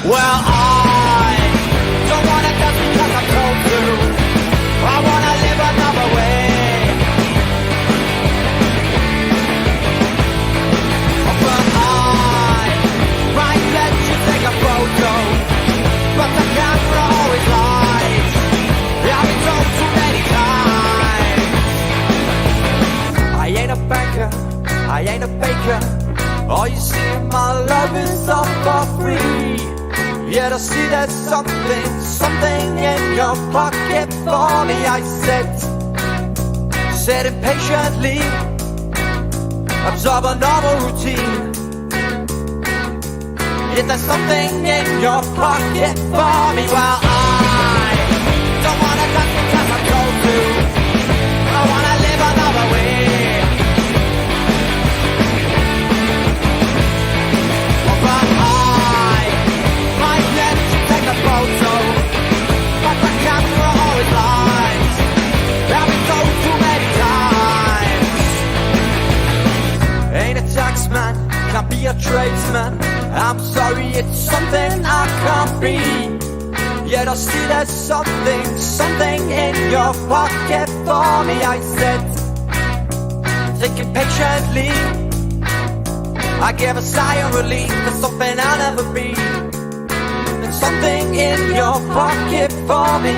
Well, I don't wanna dance because I'm told to. I wanna live another way. But I might let you take a photo, but the camera always lies. I've been told too many times. I ain't a banker, I ain't a baker. All you see in my love is all for free. Yet I see there's something in your pocket for me. I said impatiently, absorb a normal routine. Yet there's something in your pocket for me. Well, I don't wanna dance because I'm told to. I wanna live another way. But I might let you take a photo, but the camera always lies. I've been told too many times. Ain't a taxman, can't be a tradesman. I'm sorry, it's something I can't be. Yet I see there's something in your pocket for me. I said, thinking patiently, I gave a sigh of relief. There's something I'll never be. There's something in your pocket for me.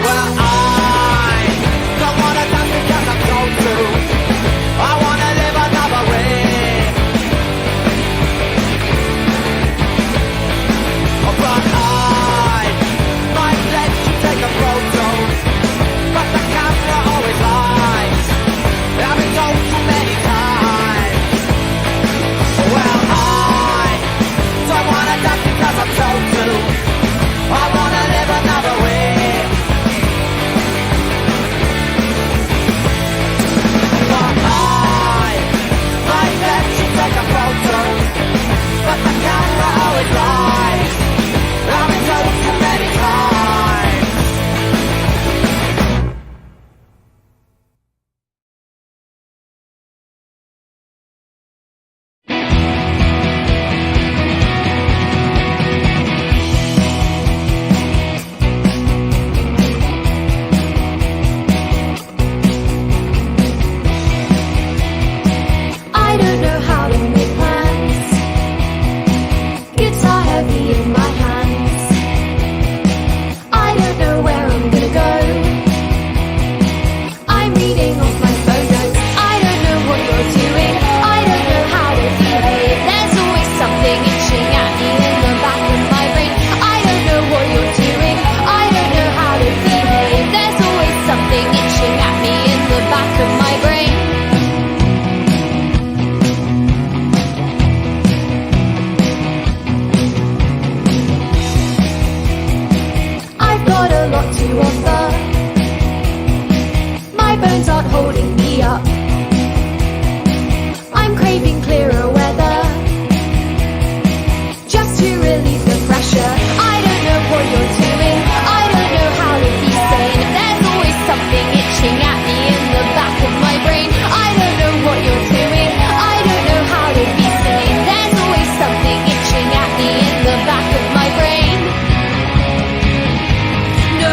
Well, I don't wanna dance because I'm told to. I wanna live another way. But I might let you take a photo, but the camera always lies. I've been told too many times. Well, I don't wanna dance because I'm told to. I wanna live another way. But I might let you take a photo, but the camera always lies. I've been told too many times. I don't know how to make plans. Guitar heavy in my hands. I don't know where I'm gonna go. I'm reading off my phone notes. I don't know what you're doing. I don't know how to behave. There's always something itching at me in the back of my brain. I don't know what you're doing. I don't know how to behave. There's always something itching at me in the back of my brain. I've got a lot to offer. My bones aren't holding me up. I'm craving clearer weather, just to relieve the pressure. I don't know what you're doing. I don't know how to be sane. There's always something itching at me in the back of my brain. I don't know what you're doing. I don't know how to be sane. There's always something itching at me in the back of my brain. No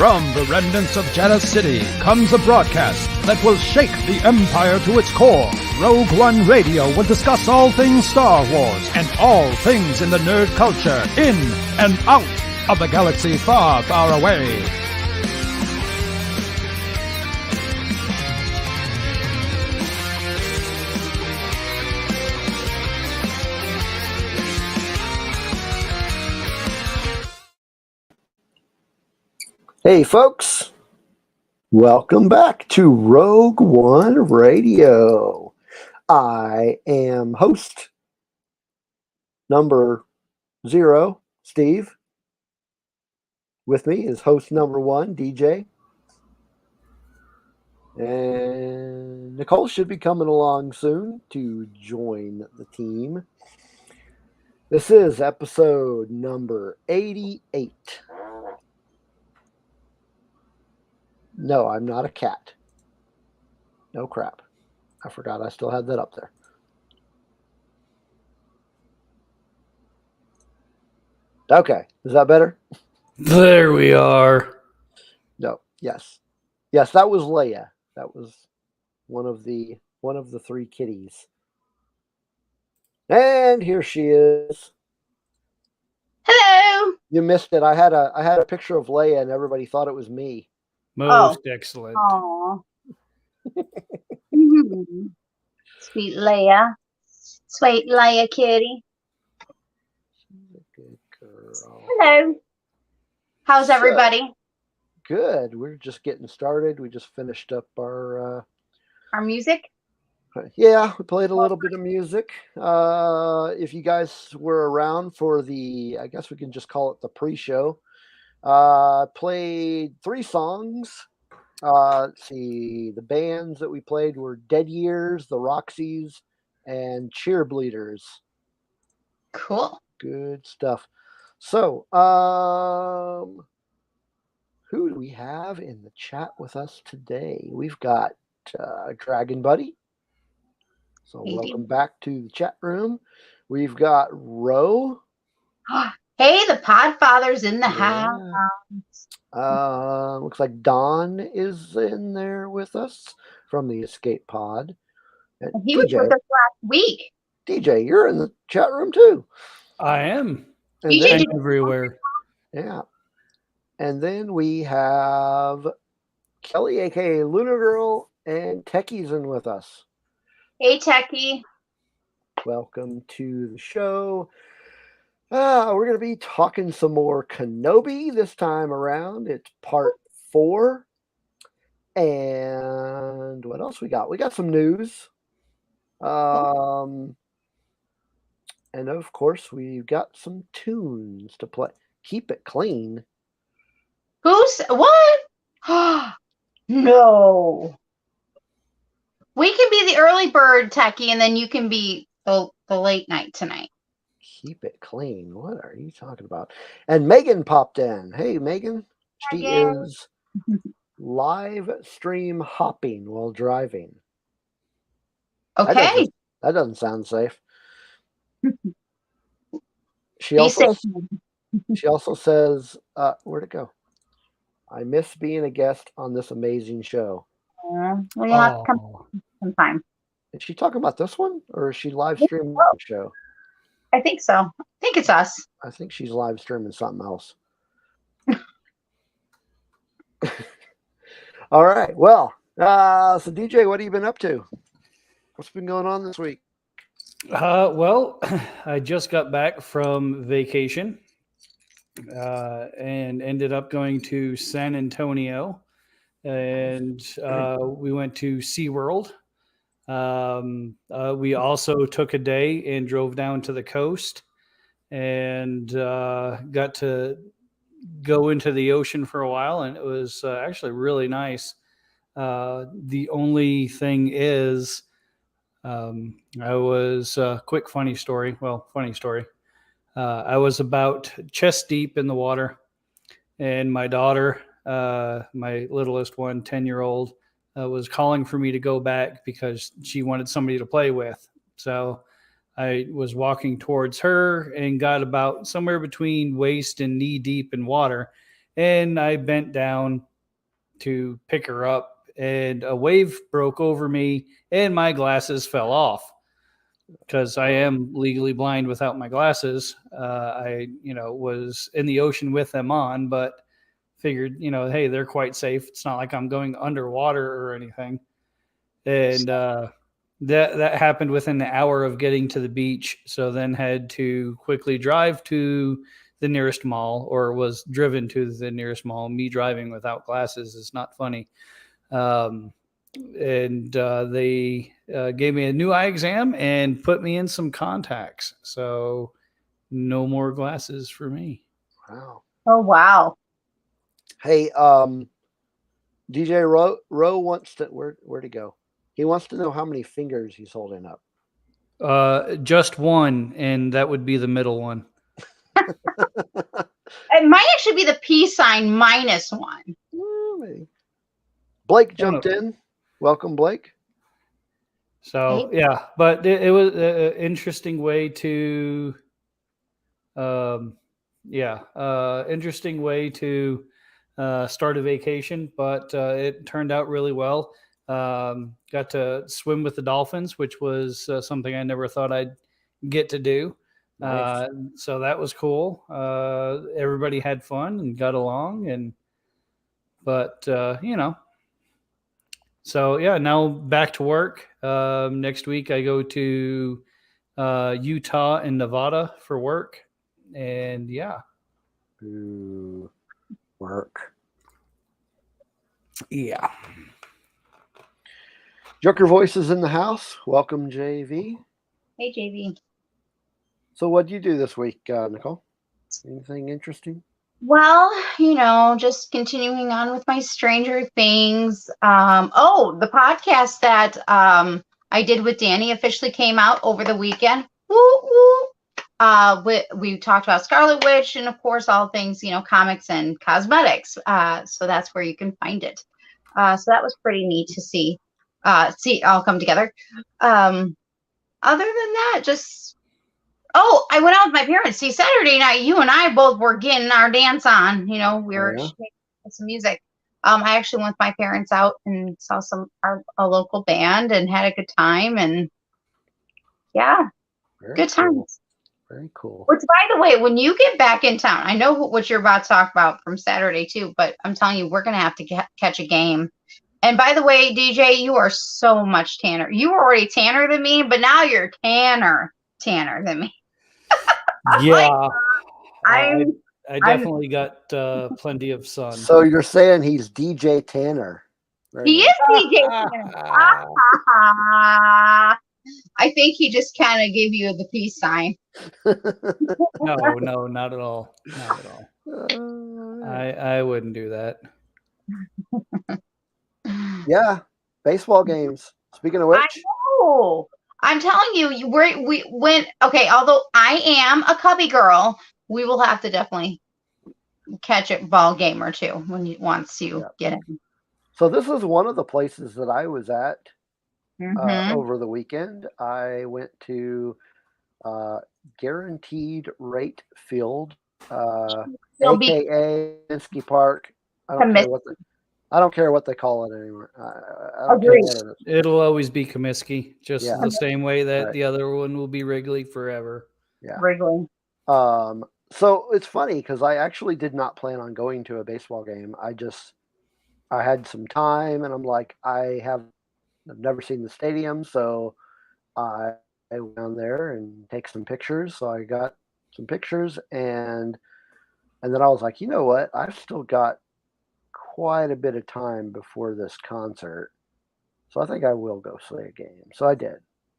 From the remnants of Jeddah City comes a broadcast that will shake the Empire to its core. Rogue One Radio will discuss all things Star Wars and all things in the nerd culture, in and out of the galaxy far, far away. Hey folks, welcome back to Rogue One Radio. I am host number 0, Steve. With me is host number 1, DJ. And Nicole should be coming along soon to join the team. This is episode number 88. No, I'm not a cat. No crap. I forgot I still had that up there. Okay. Is that better? There we are. No. Yes. Yes, that was Leia. That was one of the 3 kitties. And here she is. Hello. You missed it. I had a picture of Leia and everybody thought it was me. Most excellent. Aw. Sweet Leia. Sweet Leia kitty. She's a good girl. Hello. How's everybody? Good. We're just getting started. We just finished up our music? yeah, we played a little bit of music. If you guys were around for the, I guess we can just call it the pre-show, played 3 songs. Let's see, the bands that we played were Dead Years, the Roxys, and Cheerbleeders. Cool. Good stuff. So, who do we have in the chat with us today? We've got Dragon Buddy. So welcome back to the chat room. We've got Ro. Hey, the Podfather's in the house. Looks like Don is in there with us from the Escape Pod. And He was with us last week. DJ, you're in the chat room too. I am. And DJ, then, Everywhere. yeah. And then we have Kelly, aka Luna Girl, and Techie's in with us. Hey, Techie. Welcome to the show. We're going to be talking some more Kenobi this time around. It's part 4. And what else we got? We got some news. And of course, we've got some tunes to play. Keep it clean. Who's what? No. We can be the early bird, Techie, and then you can be the late night tonight. Keep it clean. What are you talking about? And Megan popped in. Hey, Megan. She is live stream hopping while driving. Okay. That doesn't sound safe. She also says, where'd it go? I miss being a guest on this amazing show. Well, you'll have to come sometime. Is she talking about this one, or is she live streaming the show? I think so. I think it's us. I think she's live streaming something else. All right. Well, so DJ, what have you been up to? What's been going on this week? Well, I just got back from vacation and ended up going to San Antonio, and we went to SeaWorld. We also took a day and drove down to the coast and got to go into the ocean for a while, and it was actually really nice. The only thing is, I was quick funny story. I was about chest deep in the water, and my daughter, my littlest one, 10-year-old, was calling for me to go back because she wanted somebody to play with. So I was walking towards her and got about somewhere between waist and knee deep in water. And I bent down to pick her up, and a wave broke over me, and my glasses fell off. Because I am legally blind without my glasses. I, was in the ocean with them on, but figured, hey, they're quite safe. It's not like I'm going underwater or anything. And that happened within an hour of getting to the beach. So then had to quickly drive to the nearest mall, or was driven to the nearest mall. Me driving without glasses is not funny. And they gave me a new eye exam and put me in some contacts. So no more glasses for me. Wow. Oh, wow. Hey, DJ Roe wants to where to go? He wants to know how many fingers he's holding up. Just one, and that would be the middle one. It might actually be the peace sign -1. Maybe. Blake jumped in. Welcome, Blake. So yeah, but it was an interesting way to, interesting way to start a vacation. But it turned out really well. Got to swim with the dolphins, which was something I never thought I'd get to do. Nice. So that was cool. Everybody had fun and got along, but so yeah, now back to work. Next week I go to Utah and Nevada for work, and yeah. Ooh, work. Yeah. Joker Voice is in the house. Welcome, JV. Hey, JV. So what do you do this week, Nicole? Anything interesting? Well, just continuing on with my Stranger Things. The podcast that I did with Danny officially came out over the weekend. Woo, woo. We talked about Scarlet Witch and, of course, all things, comics and cosmetics. So that's where you can find it. So that was pretty neat to see all come together. Other than that, just I went out with my parents. See, Saturday night, you and I both were getting our dance on. We were shaking some music. I actually went with my parents out and saw a local band and had a good time. And yeah, good times. Very cool. Which, by the way, when you get back in town, I know what you're about to talk about from Saturday too, but I'm telling you, we're going to have to catch a game. And by the way, DJ, you are so much tanner. You were already tanner than me, but now you're tanner than me. Yeah. I definitely got plenty of sun. So you're saying he's DJ Tanner? He is DJ Tanner. I think he just kind of gave you the peace sign. No, not at all. Not at all. I wouldn't do that. Yeah, baseball games. Speaking of which, I know. I'm telling you, we went. Okay, although I am a Cubby girl, we will have to definitely catch a ball game or two once you get in. So this is one of the places that I was at over the weekend. I went to Guaranteed Rate Field, aka Minsky Park. I don't care what they call it anymore. I don't care what it is. It'll always be Comiskey, just the same way that the other one will be Wrigley forever. Yeah, Wrigley. So it's funny because I actually did not plan on going to a baseball game. I had some time, and I'm like, I've never seen the stadium, so I went down there and take some pictures. So I got some pictures, and then I was like, you know what? I've still got quite a bit of time before this concert, so I think I will go see a game. So I did.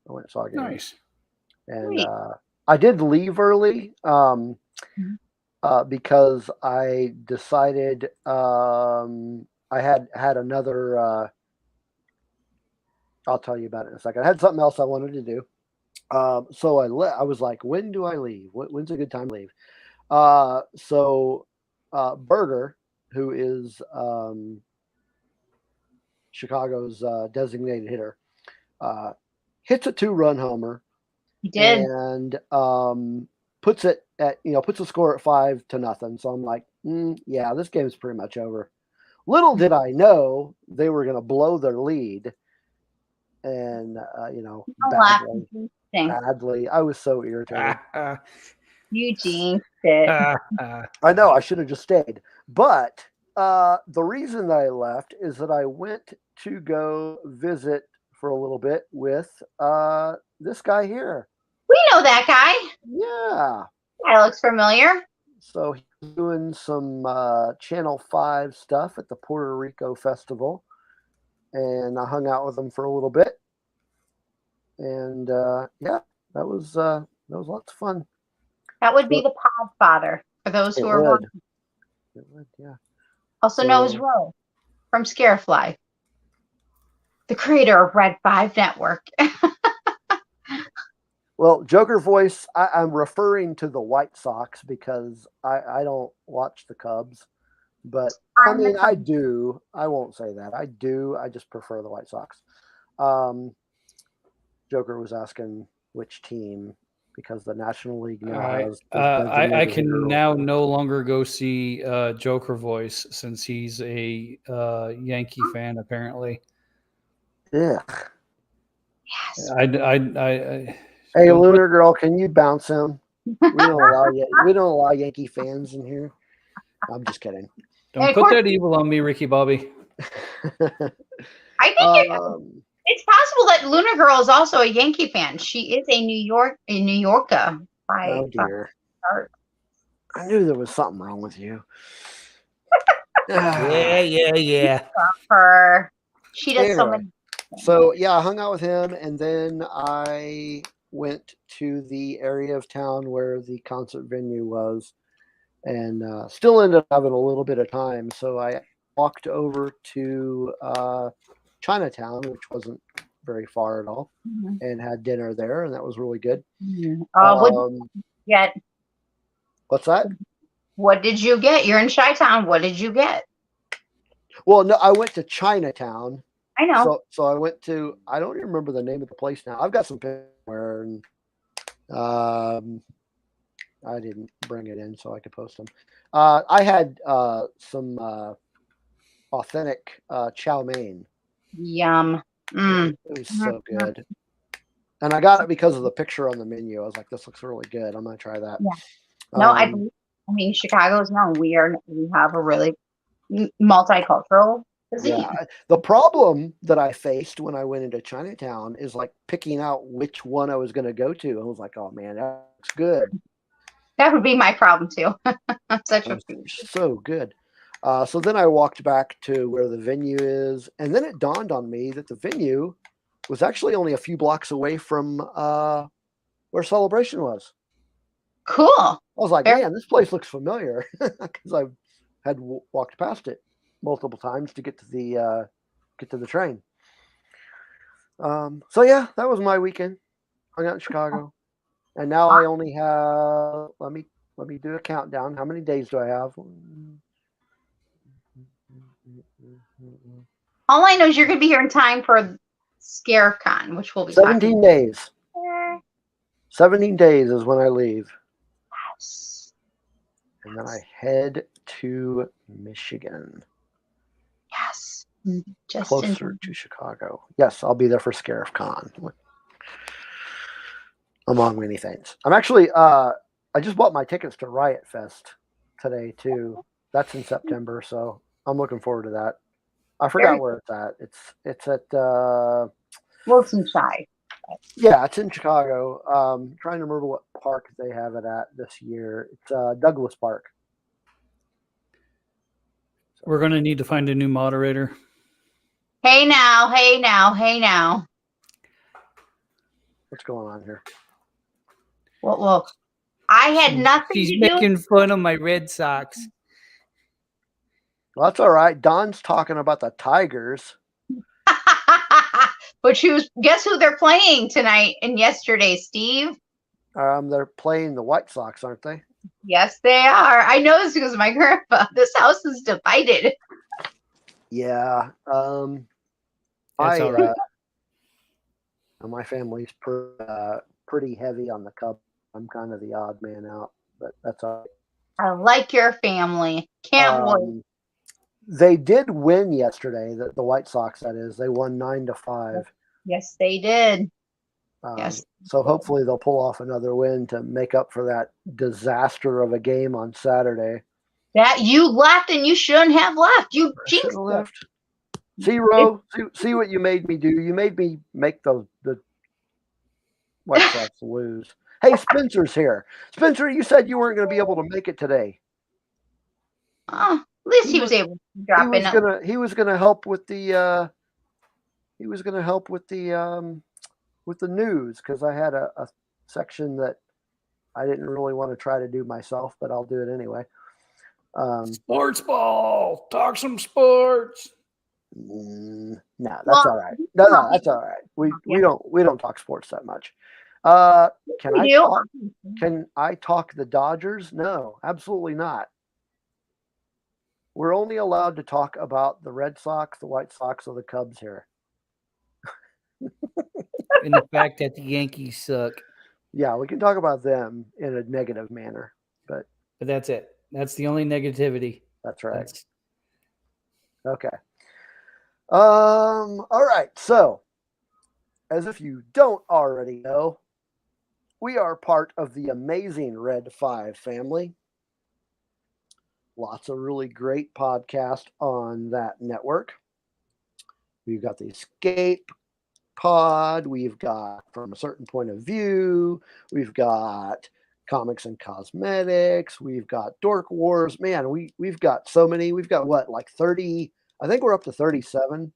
I went and saw a game. Nice. And I did leave early because I decided I had another. I'll tell you about it in a second. I had something else I wanted to do. So I was like, when do I leave? When's a good time to leave? So Berger, who is Chicago's designated hitter, hits a 2-run homer. He did. And puts it puts the score at 5-0. So I'm like, yeah, this game's pretty much over. Little did I know they were going to blow their lead, and badly. I was so irritated. You jinxed it. I know I should have just stayed, but the reason that I left is that I went to go visit for a little bit with this guy here. We know that guy. Yeah. That looks familiar. So he's doing some Channel 5 stuff at the Puerto Rico Festival, and I hung out with him for a little bit, and yeah, that was lots of fun. That would be the Podfather for those who are wondering. It would, yeah. Also known as Ro from Scarefly, the creator of Red 5 Network. Well, Joker voice, I'm referring to the White Sox because I don't watch the Cubs. But, I mean, I do. I won't say that. I do. I just prefer the White Sox. Joker was asking which team because the National League now has. I can now no longer go see Joker voice since he's a Yankee fan, apparently. Yeah. Yes. Hey, Lunar Girl, can you bounce him? We don't allow Yankee fans in here. I'm just kidding. Don't put that evil on me, Ricky Bobby. I think it's possible that Lunar Girl is also a Yankee fan. She is a New Yorker. Oh dear. I knew there was something wrong with you. Yeah. Her. She does so many. So yeah, I hung out with him, and then I went to the area of town where the concert venue was, and still ended up having a little bit of time. So I walked over to Chinatown, which wasn't very far at all, and had dinner there, and that was really good. What's that? What did you get? You're in Chi-Town. What did you get? Well, no, I went to Chinatown. I know. So I went to, I don't even remember the name of the place now. I've got some pictures and I didn't bring it in so I could post them. I had some authentic chow mein. Yum. It was so good. And I got it because of the picture on the menu. I was like, this looks really good. I'm going to try that. Yeah. No, I mean, Chicago is known. We have a really multicultural cuisine. Yeah. The problem that I faced when I went into Chinatown is like picking out which one I was going to go to. I was like, oh man, that looks good. That would be my problem too. So good. So then I walked back to where the venue is, and then it dawned on me that the venue was actually only a few blocks away from where Celebration was. Cool. I was like, man, this place looks familiar because I had walked past it multiple times to get to the train. So yeah, that was my weekend. Hung out in Chicago, and now I only have. Let me do a countdown. How many days do I have? All I know is you're going to be here in time for ScareCon, which will be 17 days. 17 days is when I leave. Yes. And then I head to Michigan. Yes. Just closer to Chicago. Yes, I'll be there for ScarifCon. Among many things. I'm actually I just bought my tickets to Riot Fest today too. That's in September, so I'm looking forward to that. I forgot where it's at. It's at Wilson Shy. Yeah, it's in Chicago. Trying to remember what park they have it at this year. It's Douglas Park. We're going to need to find a new moderator. Hey now. What's going on here? Well, I had nothing She's to making fun of my Red Sox. Well, that's all right. Don's talking about the Tigers. But guess who they're playing tonight and yesterday, Steve? They're playing the White Sox, aren't they? Yes, they are. I know this because of my grandpa. This house is divided. Yeah. That's all right. My family's pretty heavy on the Cubs. I'm kind of the odd man out, but That's all I like your family. Can't right. wait. They did win yesterday. The White Sox, that is, they won 9-5. Yes, they did. Yes. So hopefully they'll pull off another win to make up for that disaster of a game on Saturday. That you left and you shouldn't have left. You I shouldn't jinxed have it. left. See, Ro, see what you made me do. You made me make the White Sox lose. Hey, Spencer's here. Spencer, you said you weren't going to be able to make it today. Oh, at least he was able to He drop was in. he was gonna help with the with the news because I had a section that I didn't really want to try to do myself, but I'll do it anyway. Sports ball. Talk some sports. No, that's Well, all right. No, that's all right. We don't talk sports that much. Can I we do. talk? Can I talk the Dodgers? No, absolutely not. We're only allowed to talk about the Red Sox, the White Sox, or the Cubs here. And the fact that the Yankees suck. Yeah, we can talk about them in a negative manner, but that's it. That's the only negativity. That's right. Okay. All right. So, as if you don't already know, we are part of the amazing Red 5 family. Lots of really great podcasts on that network. We've got the Escape Pod. We've got From a Certain Point of View. We've got Comics and Cosmetics. We've got Dork Wars. Man, we've got so many. We've got what, like 30? I think we're up to 37.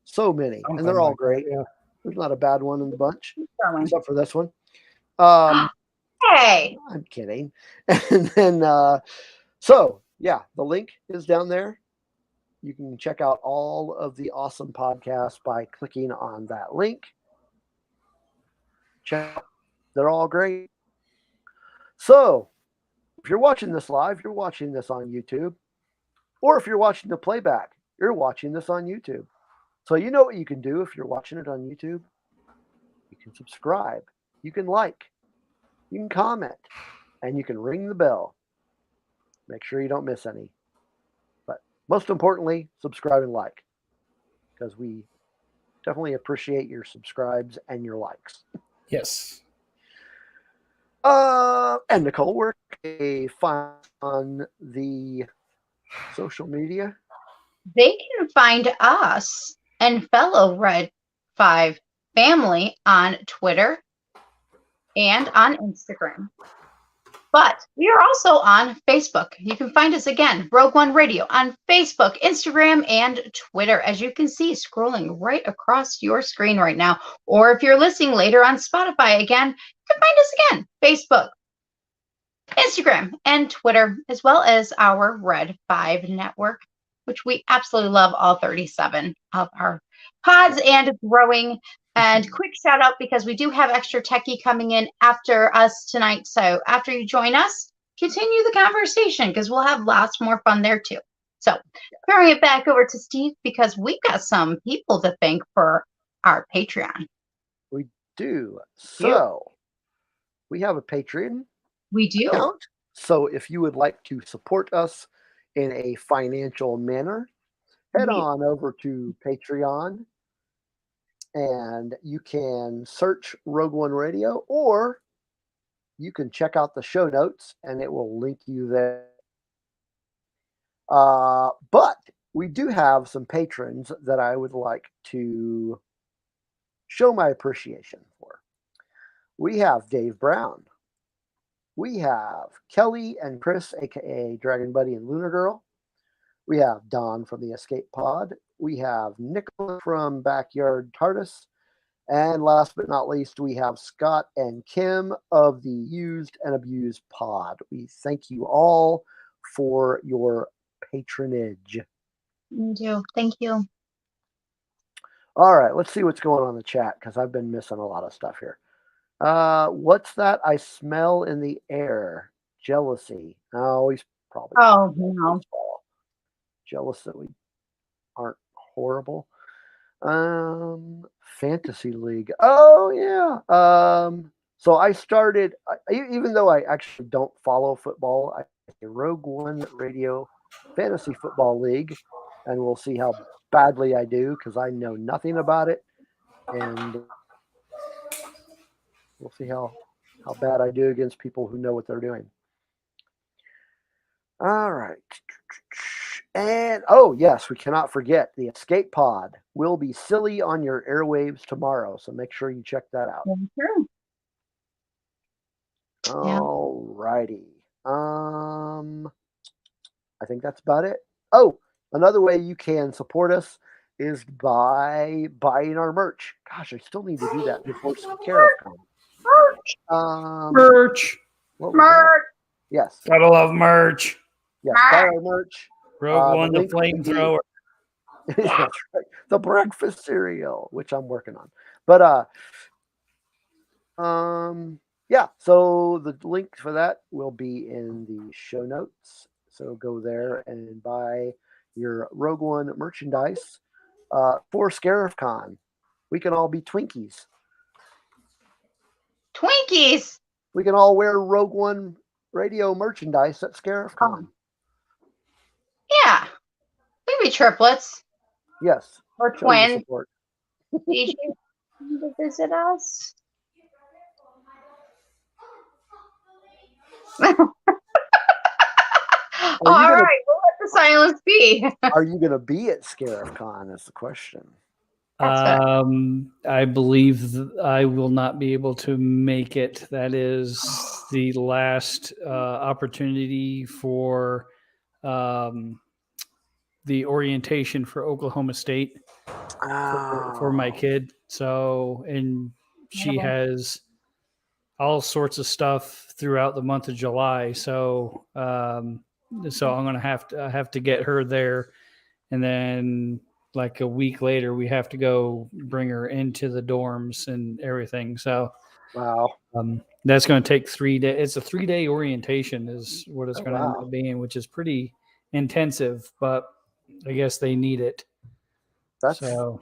So many. Something and they're all like great. that, yeah. There's not a bad one in the bunch, Darling. except for this one. Hey. I'm kidding. And then, so yeah, the link is down there. You can check out all of the awesome podcasts by clicking on that link. Check out. They're all great. So if you're watching this live, you're watching this on YouTube. Or if you're watching the playback, you're watching this on YouTube. So you know what you can do if you're watching it on YouTube? You can subscribe. You can like. You can comment. And you can ring the bell. Make sure you don't miss any. But most importantly, subscribe and like. Because we definitely appreciate your subscribes and your likes. Yes. And Nicole, where can they find on the social media? They can find us and fellow Red 5 family on Twitter and on Instagram. But we are also on Facebook. You can find us again, Rogue One Radio, on Facebook, Instagram, and Twitter, as you can see scrolling right across your screen right now. Or if you're listening later on Spotify again, you can find us again, Facebook, Instagram, and Twitter, as well as our Red 5 network, which we absolutely love, all 37 of our pods and growing. And quick shout out, because we do have extra techie coming in after us tonight. So after you join us, continue the conversation, because we'll have lots more fun there too. So throwing it back over to Steve, because we've got some people to thank for our Patreon. We do. So we have a Patreon. We do. Account. So if you would like to support us in a financial manner, head on over to Patreon and you can search Rogue One Radio, or you can check out the show notes and it will link you there. But we do have some patrons that I would like to show my appreciation for. We have Dave Brown. We have Kelly and Chris, aka Dragon Buddy and Lunar Girl. We have Don from the Escape Pod. We have Nicola from Backyard TARDIS. And last but not least, we have Scott and Kim of the Used and Abused Pod. We thank you all for your patronage. We do. Thank you. All right, let's see what's going on in the chat, because I've been missing a lot of stuff here. What's that I smell in the air? Jealousy. Oh, he's probably no. Jealous that we aren't horrible. Fantasy League. Oh yeah. So I started, even though I actually don't follow football, I a Rogue One Radio Fantasy Football League, and we'll see how badly I do because I know nothing about it, and we'll see how bad I do against people who know what they're doing. All right. And oh, yes, we cannot forget the Escape Pod will be silly on your airwaves tomorrow. So make sure you check that out. True. Yeah. All righty. I think that's about it. Oh, another way you can support us is by buying our merch. Gosh, I still need to do that before Scarif comes. Merch. What was that? Merch. Yes. Gotta love merch. Yes, buy our merch. Rogue One, the link will be- flamethrower. That's right. The breakfast cereal, which I'm working on. But yeah, so the link for that will be in the show notes. So go there and buy your Rogue One merchandise for ScarifCon. We can all be Twinkies. Twinkies. We can all wear Rogue One radio merchandise at ScarifCon. Yeah. Maybe triplets Yes. or Show your twins. support. DJ come to visit us. All right, we'll let the silence be. Are you going to be at ScarifCon is the question. That's fair. I believe I will not be able to make it. That is the last opportunity for the orientation for Oklahoma State for my kid. So, and she has all sorts of stuff throughout the month of July. So, so I'm gonna have to get her there, and then like a week later, we have to go bring her into the dorms and everything. So, Wow. that's going to take 3 days. It's a 3-day orientation, is what it's going to end wow. up being, which is pretty intensive. But I guess they need it. That's So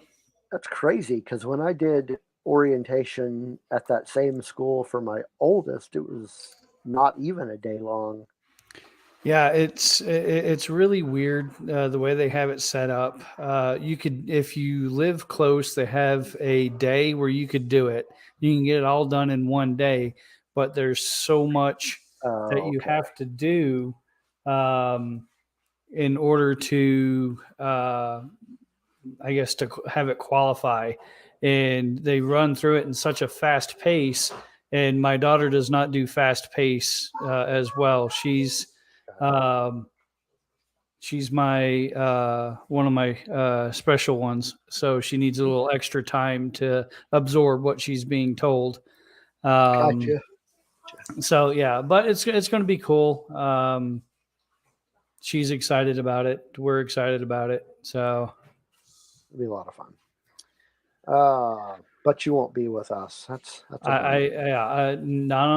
crazy because when I did orientation at that same school for my oldest, it was not even a day long. yeah, it's really weird the way they have it set up. You could, if you live close, they have a day where you could do it. You can get it all done in one day, but there's so much that you have to do in order to, I guess, to have it qualify. And they run through it in such a fast pace. And my daughter does not do fast pace as well. She's my one of my special ones, so she needs a little extra time to absorb what she's being told. Gotcha. So yeah, but it's going to be cool. She's excited about it. We're excited about it. So It'll be a lot of fun. But you won't be with us. That's not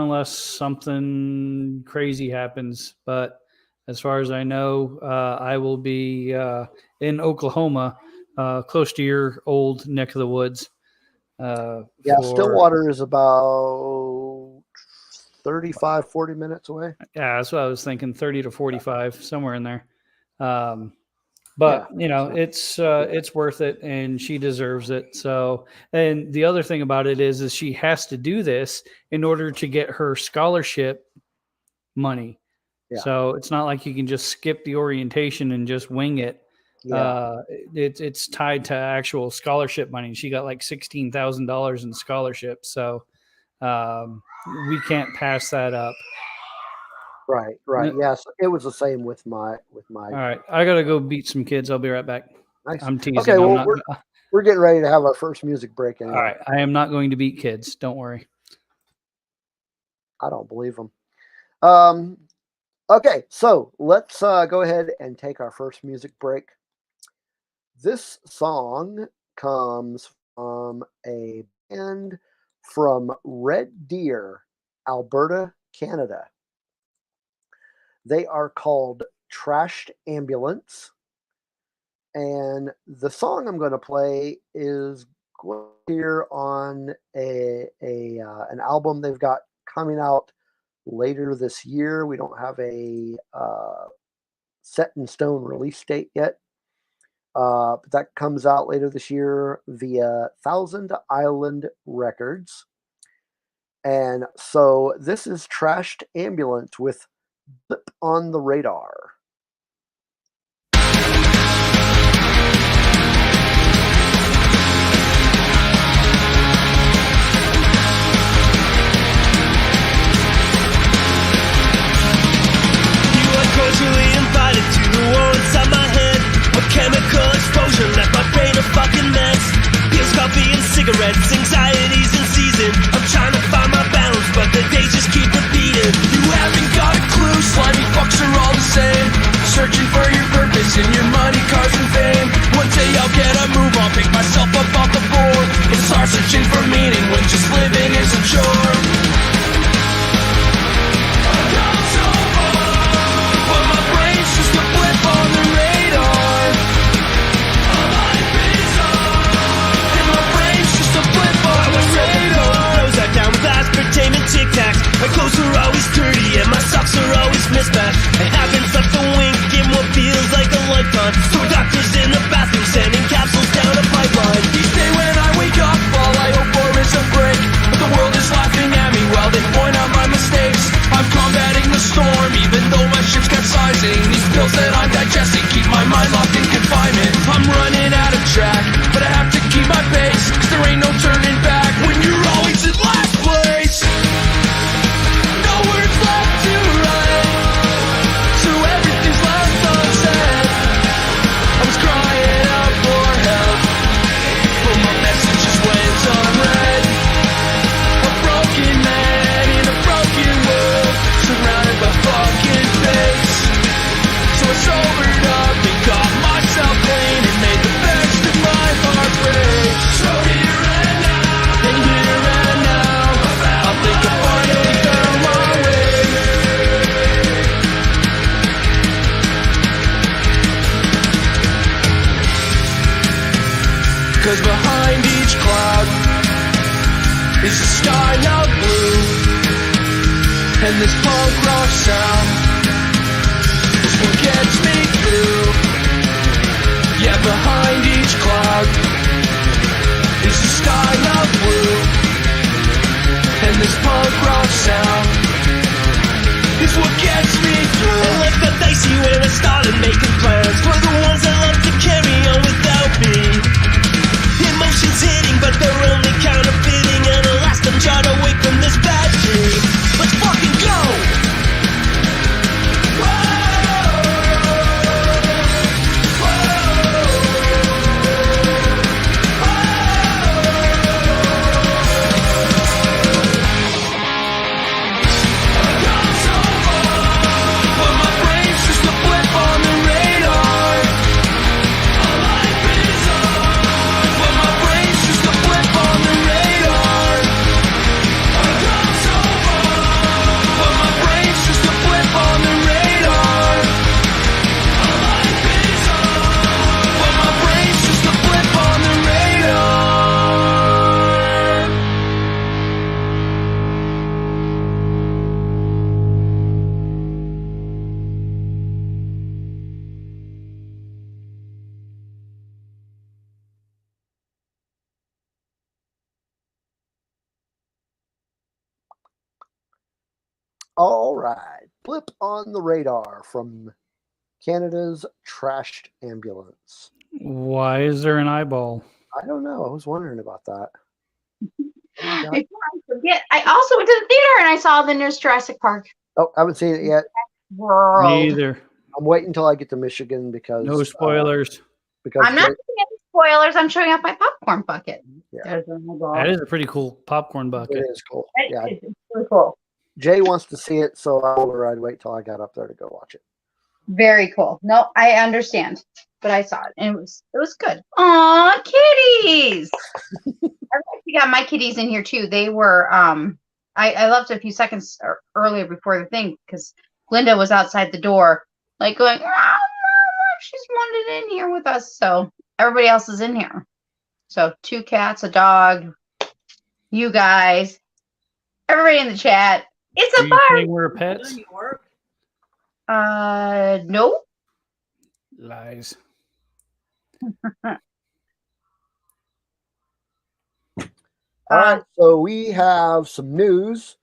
unless something crazy happens. But as far as I know, I will be in Oklahoma, close to your old neck of the woods. Stillwater is about 35, 40 minutes away. Yeah, that's what I was thinking, 30 to 45, somewhere in there. But you know, it's worth it, and she deserves it. So, and the other thing about it is she has to do this in order to get her scholarship money. Yeah. So it's not like you can just skip the orientation and just wing it. Yeah. It's tied to actual scholarship money. She got like $16,000 in scholarship, so we can't pass that up. Right. Yes, it was the same with my. All right, I gotta go beat some kids. I'll be right back. Nice. I'm teasing. Okay, well, we're getting ready to have our first music break anyway. All right, I am not going to beat kids. Don't worry. I don't believe them. Okay, so let's go ahead and take our first music break. This song comes from a band from Red Deer, Alberta, Canada. They are called Trashed Ambulance. And the song I'm going to play is here on an album they've got coming out later this year. We don't have a set in stone release date yet, but that comes out later this year via Thousand Island Records. And so this is Trashed Ambulance with Blip on the Radar. Cordially invited to the war inside my head. A chemical explosion left my brain a fucking mess. Pills, coffee, and cigarettes, anxieties in season. I'm trying to find my balance, but the days just keep repeating. You haven't got a clue, slimy fucks are all the same. Searching for your purpose in your money, cars, and fame. One day I'll get a move, I'll pick myself up off the board. It's hard searching for meaning when just living is a chore. Tic-tacs. My clothes are always dirty and my socks are always mismatched. I haven't slept a wink in what feels like a lifetime. So doctors in the bathroom sending capsules down a pipeline. Each day when I wake up, all I hope for is a break. But the world is laughing at me while they point out my mistakes. I'm combating the storm even though my ship's capsizing. These pills that I'm digesting keep my mind locked in confinement. I'm running out of track, but I have to keep my pace, cause there ain't no turning back when you're always in last place. Sobered up and got myself clean and made the best of my heartbreak. So here and now, I think I finally found my way. Cause behind each cloud is a sky now blue, and this punk rock sound what gets me through. Yeah, behind each cloud is a sky now blue, and this punk rock sound is what gets me through. I left the dicey when I started making plans for the ones that love to carry on without me. Emotions hitting, but they're only counterfeiting, and at last I'm trying to wake from this bad dream. Let's fucking go! All right. Blip on the Radar from Canada's Trashed Ambulance. Why is there an eyeball? I don't know. I was wondering about that. Before I forget, I also went to the theater and I saw the newest Jurassic Park. Oh, I haven't seen it yet. World. Me either. I'm waiting until I get to Michigan because No spoilers. Because I'm not doing any spoilers. I'm showing off my popcorn bucket. Yeah. There's an eyeball. That is a pretty cool popcorn bucket. it is cool. Yeah, It's really cool. Jay wants to see it, so I'd wait till I got up there to go watch it. Very cool. No, I understand, but I saw it and it was good. Aw, kitties! I actually got my kitties in here too. They were I left a few seconds earlier before the thing because Glinda was outside the door, like going, "Oh, Mama, she's wanted in here with us." So everybody else is in here. So 2 cats, a dog, you guys, everybody in the chat. It's Are a you party. saying we're pets? No. Lies. All right, so we have some news.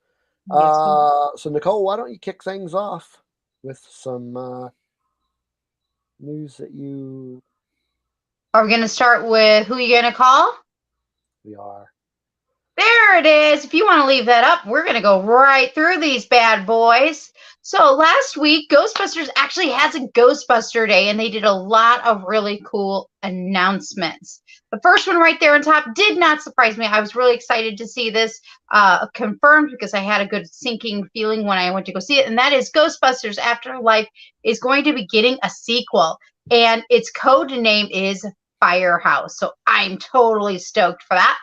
Yes, we do. So Nicole, why don't you kick things off with some news that Are we going to start with who you going to call? we are. There it is. If you want to leave that up, we're going to go right through these bad boys. So last week, Ghostbusters actually has a Ghostbuster Day, and they did a lot of really cool announcements. The first one right there on top did not surprise me. I was really excited to see this confirmed because I had a good sinking feeling when I went to go see it, and that is Ghostbusters Afterlife is going to be getting a sequel, and its code name is Firehouse. So I'm totally stoked for that.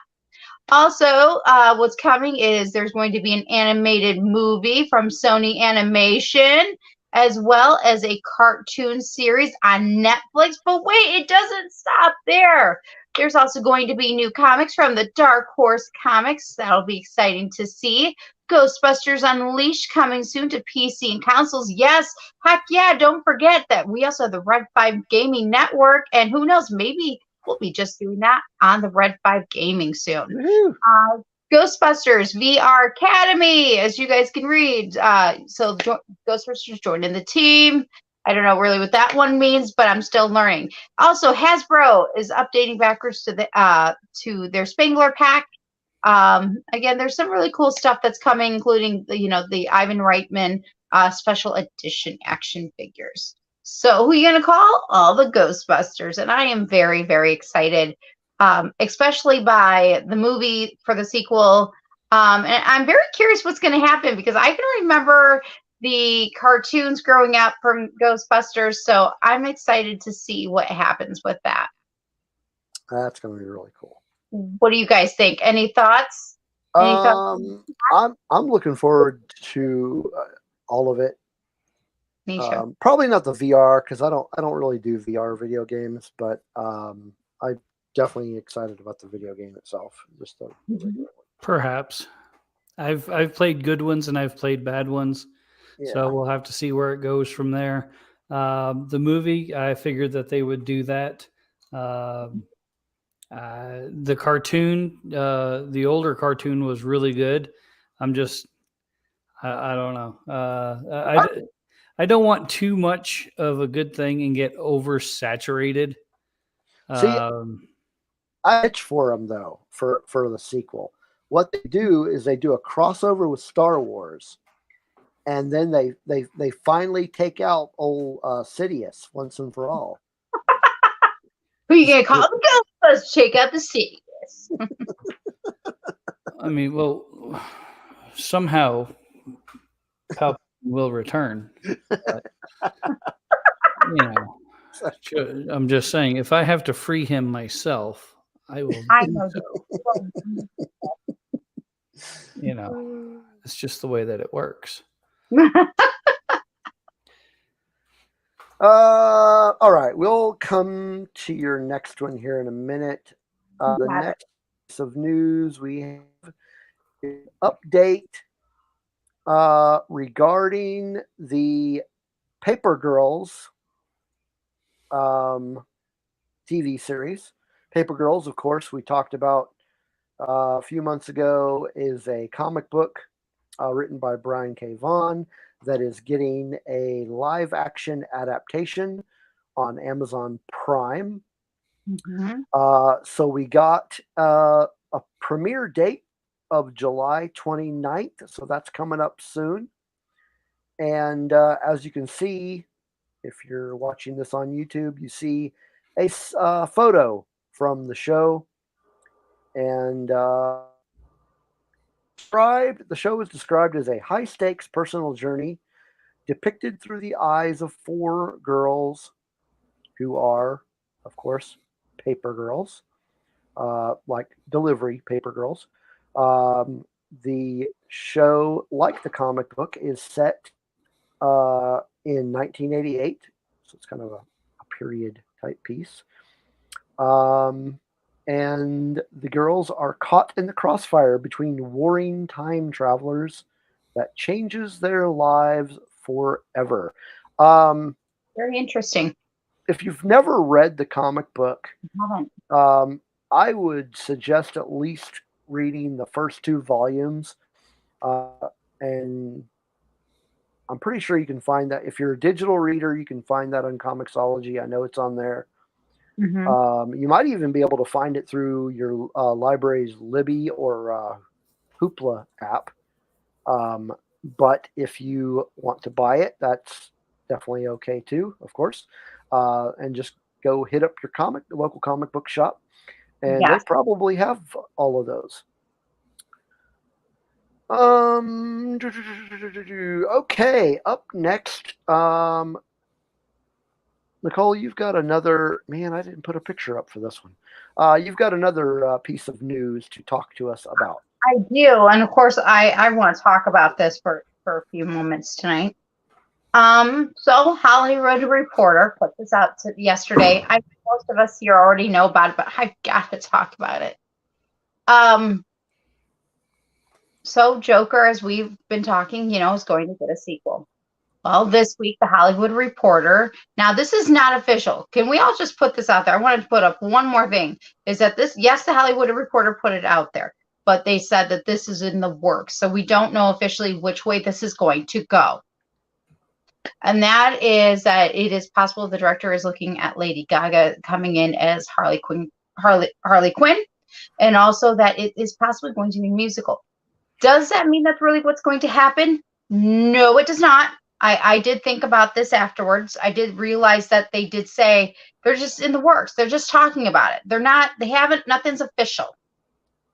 Also, what's coming is there's going to be an animated movie from Sony Animation, as well as a cartoon series on Netflix. But wait, it doesn't stop there. There's also going to be new comics from the Dark Horse Comics. That'll be exciting to see. Ghostbusters Unleashed coming soon to PC and consoles. Yes, heck yeah, don't forget that we also have the Red 5 Gaming Network. And who knows, maybe we'll be just doing that on the Red 5 Gaming soon. Woo-hoo. Ghostbusters VR Academy, as you guys can read. So Ghostbusters joining the team. I don't know really what that one means, but I'm still learning. Also, Hasbro is updating backwards to their Spangler pack. Again, there's some really cool stuff that's coming, including the Ivan Reitman special edition action figures. So who are you gonna call? All the Ghostbusters, and I am very, very excited, especially by the movie for the sequel. And I'm very curious what's going to happen because I can remember the cartoons growing up from Ghostbusters, so I'm excited to see what happens with that. That's going to be really cool. What do you guys think? Any thoughts? I'm looking forward to all of it. Nisha? Probably not the VR because I don't really do VR video games, but I'm definitely excited about the video game itself. Just the regular one. Perhaps. I've played good ones and I've played bad ones, Yeah. so we'll have to see where it goes from there. The movie, I figured that they would do that. The cartoon, the older cartoon was really good. I don't know. I don't want too much of a good thing and get oversaturated. See, I itch for them though for the sequel. What they do is they do a crossover with Star Wars, and then they finally take out old Sidious once and for all. Who are you going to call? Let's check out the series. I mean, well, somehow Palpatine will return. But, I'm just saying, if I have to free him myself, I will. I know. It's just the way that it works. All right, we'll come to your next one here in a minute. The next piece of news we have an update regarding the Paper Girls TV series. Paper Girls, of course, we talked about a few months ago, is a comic book written by Brian K. Vaughan that is getting a live action adaptation on Amazon Prime. Mm-hmm. So we got a premiere date of July 29th. So that's coming up soon. And as you can see, if you're watching this on YouTube, you see a photo from the show. And the show is described as a high-stakes personal journey depicted through the eyes of 4 girls who are, of course, paper girls, like delivery paper girls. The show, like the comic book, is set in 1988, so it's kind of a period type piece. and the girls are caught in the crossfire between warring time travelers that changes their lives forever. Very interesting. If you've never read the comic book, Haven't. I would suggest at least reading the first 2 volumes. And I'm pretty sure you can find that. If you're a digital reader, you can find that on Comixology. I know it's on there. You might even be able to find it through your library's Libby or Hoopla app. But if you want to buy it, that's definitely okay too, of course. And just go hit up your local comic book shop, and they probably have all of those. Okay, up next, Nicole, you've got another, man, I didn't put a picture up for this one. You've got another piece of news to talk to us about. I do, and of course, I want to talk about this for a few moments tonight. So Hollywood Reporter put this out yesterday. Most of us here already know about it, but I've got to talk about it. So Joker, as we've been talking, is going to get a sequel. Well, this week, the Hollywood Reporter, now this is not official. Can we all just put this out there? I wanted to put up one more thing, is that the Hollywood Reporter put it out there, but they said that this is in the works. So we don't know officially which way this is going to go. And that is that it is possible the director is looking at Lady Gaga coming in as Harley Quinn, and also that it is possibly going to be musical. Does that mean that's really what's going to happen? No, it does not. I did think about this afterwards. I did realize that they did say they're just in the works. They're just talking about it. Nothing's official.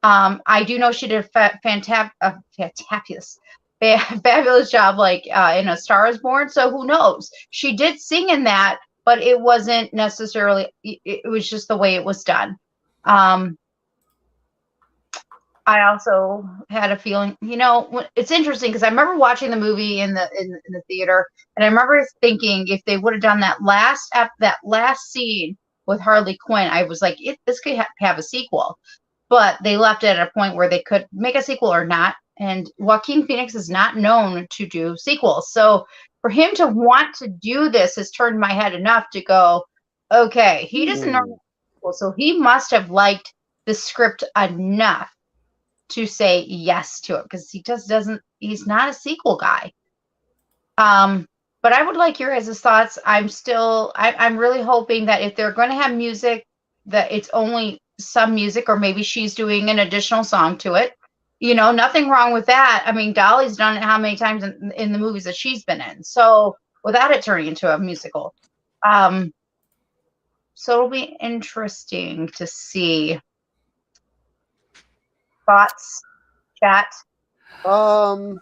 I do know she did a fabulous job, like in A Star Is Born. So who knows? She did sing in that, but it wasn't necessarily. It was just the way it was done. I also had a feeling, it's interesting because I remember watching the movie in the theater, and I remember thinking if they would have done that last scene with Harley Quinn, I was like, this could have a sequel, but they left it at a point where they could make a sequel or not. And Joaquin Phoenix is not known to do sequels, so for him to want to do this has turned my head enough to go, okay, he doesn't know, so he must have liked the script enough to say yes to it, because he's not a sequel guy. But I would like your guys' thoughts. I'm really hoping that if they're going to have music, that it's only some music, or maybe she's doing an additional song to it. Nothing wrong with that. I mean, Dolly's done it how many times in the movies that she's been in, so without it turning into a musical. So it'll be interesting to see. Thoughts, chat? I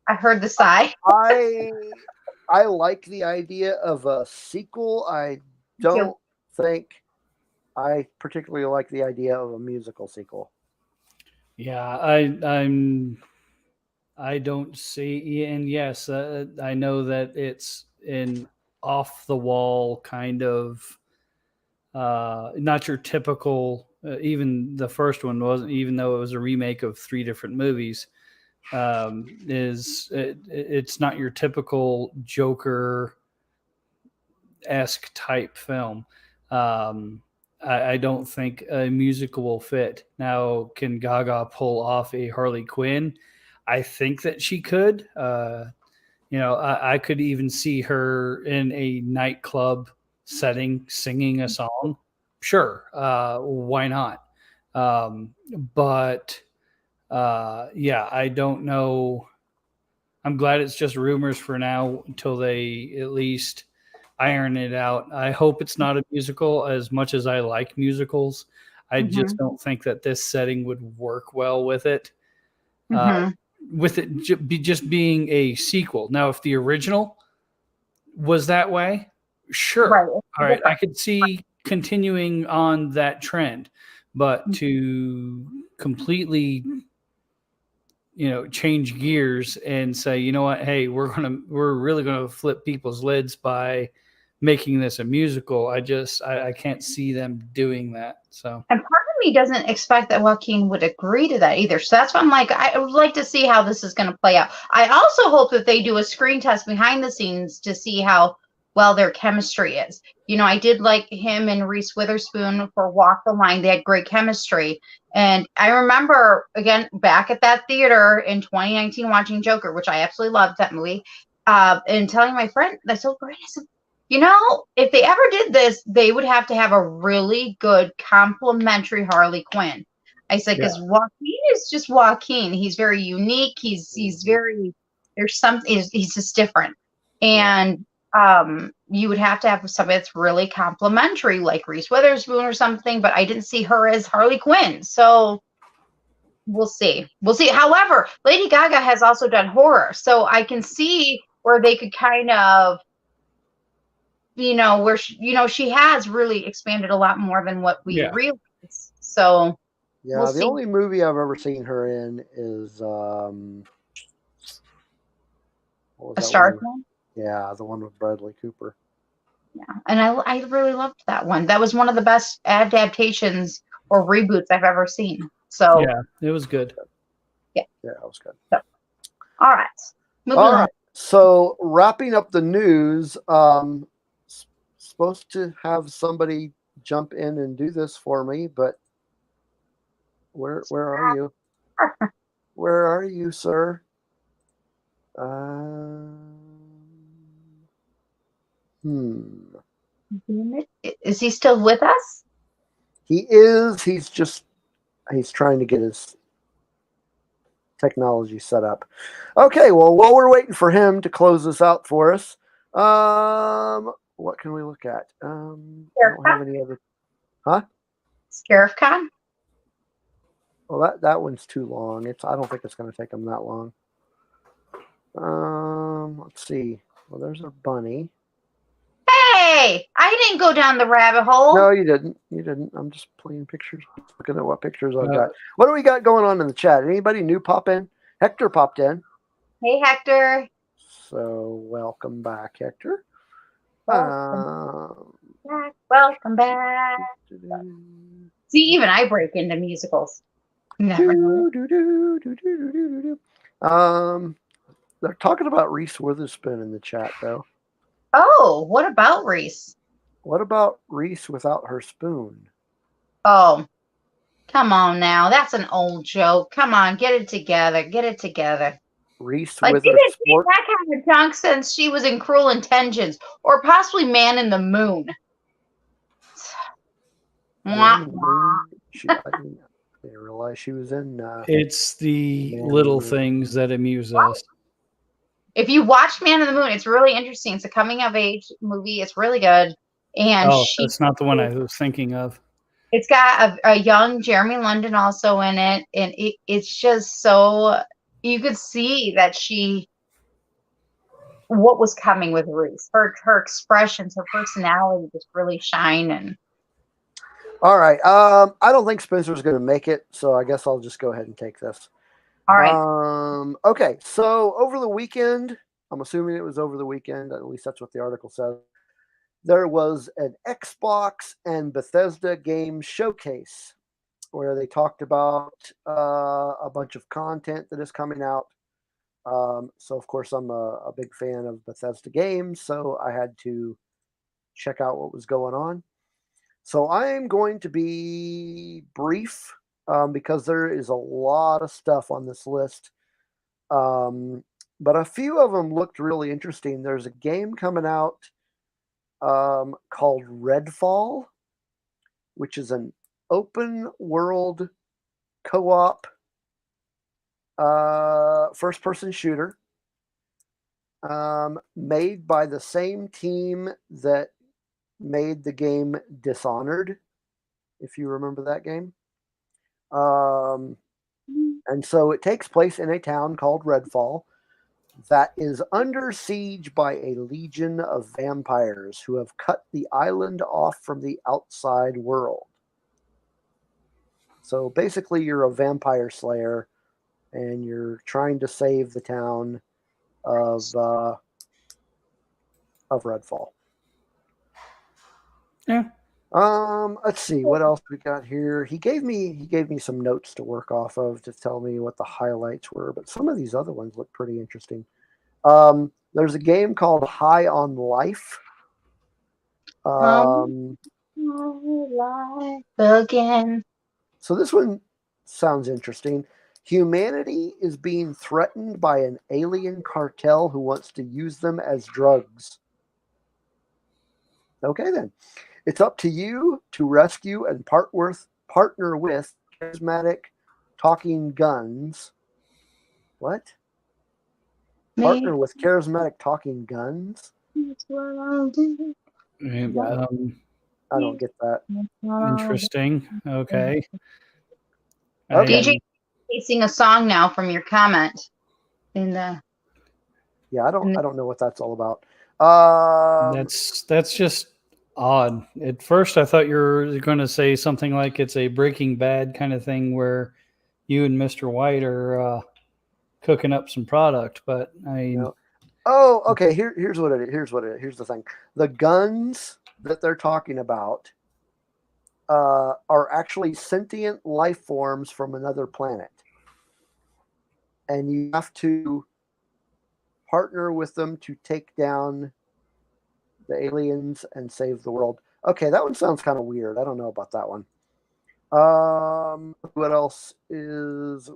heard the sigh. I like the idea of a sequel. I don't think I particularly like the idea of a musical sequel. Yeah, I don't see, and yes, I know that it's an off the wall kind of, not your typical. Even the first one wasn't, even though it was a remake of 3 different movies. It's not your typical Joker-esque type film. I don't think a musical will fit. Now, can Gaga pull off a Harley Quinn? I think that she could. I could even see her in a nightclub setting singing a song. Sure, why not? But I don't know. I'm glad it's just rumors for now until they at least iron it out. I hope it's not a musical. As much as I like musicals, I just don't think that this setting would work well with it. With it just being a sequel. Now, if the original was that way, sure. Right. All right, I could see continuing on that trend, but to completely change gears and say, you know what, hey, we're really gonna flip people's lids by making this a musical, I can't see them doing that. So, and part of me doesn't expect that Joaquin would agree to that either. So that's why I'm like, I would like to see how this is going to play out. I also hope that they do a screen test behind the scenes to see how well their chemistry is. You know, I did like him and Reese Witherspoon for Walk the Line. They had great chemistry. And I remember, again, back at that theater in 2019 watching Joker, which I absolutely loved that movie, and telling my friend, I told Brian, I said, you know, if they ever did this, they would have to have a really good complementary Harley Quinn. I said, because Joaquin is just Joaquin. He's very unique. He's very, there's something, he's just different. And you would have to have somebody that's really complimentary, like Reese Witherspoon or something, but I didn't see her as Harley Quinn. So we'll see. We'll see. However, Lady Gaga has also done horror. So I can see where they could kind of, you know, where she, you know, she has really expanded a lot more than what we realize. So Yeah, we'll the see. only movie I've ever seen her in is what was A that Star one? Film. Yeah, the one with Bradley Cooper. Yeah, and I really loved that one. That was one of the best adaptations or reboots I've ever seen. So Yeah, it was good. Yeah, that was good. So, all right, moving All on. right. So wrapping up the news, supposed to have somebody jump in and do this for me, but where are you? Where are you, sir? Is he still with us? He is. He's trying to get his technology set up. Okay, well, while we're waiting for him to close this out for us, what can we look at? I don't have any other. Huh? Scarif Khan? Well, that one's too long. I don't think it's going to take him that long. Let's see. Well, there's a bunny. Hey, I didn't go down the rabbit hole. No, you didn't. You didn't. I'm just playing pictures. Looking at what pictures I've got. What do we got going on in the chat? Anybody new pop in? Hector popped in. Hey, Hector. So welcome back, Hector. Welcome back. Welcome back. See, even I break into musicals. Never know. They're talking about Reese Witherspoon in the chat, though. Oh, what about Reese? What about Reese without her spoon? Oh, come on now. That's an old joke. Come on, get it together. Get it together. Reese Like, with she her didn't take sport. that kind of junk since she was in Cruel Intentions or possibly Man in the Moon. I didn't realize she was in. It's the little things that amuse us. If you watch Man in the Moon, it's really interesting. It's a coming of age movie. It's really good. And that's not the one I was thinking of. It's got a young Jeremy London also in it, and it's just so you could see that what was coming with Reese. Her expressions, her personality just really shine. And all right, I don't think Spencer's going to make it, so I guess I'll just go ahead and take this. All right. Okay, so over the weekend, I'm assuming it was over the weekend, at least that's what the article says, there was an Xbox and Bethesda game showcase where they talked about a bunch of content that is coming out. So, of course, I'm a big fan of Bethesda games, so I had to check out what was going on. So I'm going to be brief because there is a lot of stuff on this list. But a few of them looked really interesting. There's a game coming out called Redfall, which is an open world co-op first-person shooter made by the same team that made the game Dishonored, if you remember that game. And so it takes place in a town called Redfall that is under siege by a legion of vampires who have cut the island off from the outside world. So basically you're a vampire slayer and you're trying to save the town of Redfall. Yeah. Let's see what else we got here. He gave me some notes to work off of to tell me what the highlights were, but some of these other ones look pretty interesting. There's a game called High on Life. Life again. So this one sounds interesting. Humanity is being threatened by an alien cartel who wants to use them as drugs. Okay, then. It's up to you to rescue and partner with charismatic talking guns. What? Partner with charismatic talking guns? That's what I'll do. Yeah, I don't get that. Interesting. Okay. Okay. DJ facing a song now from your comment in the. Yeah, I don't know what that's all about. That's just odd. At first, I thought you were going to say something like it's a Breaking Bad kind of thing where you and Mr. White are cooking up some product, but No. Oh, okay. Here's what it is. Here's the thing. The guns that they're talking about are actually sentient life forms from another planet, and you have to partner with them to take down the aliens and save the world. Okay, that one sounds kind of weird. I don't know about that one. What else is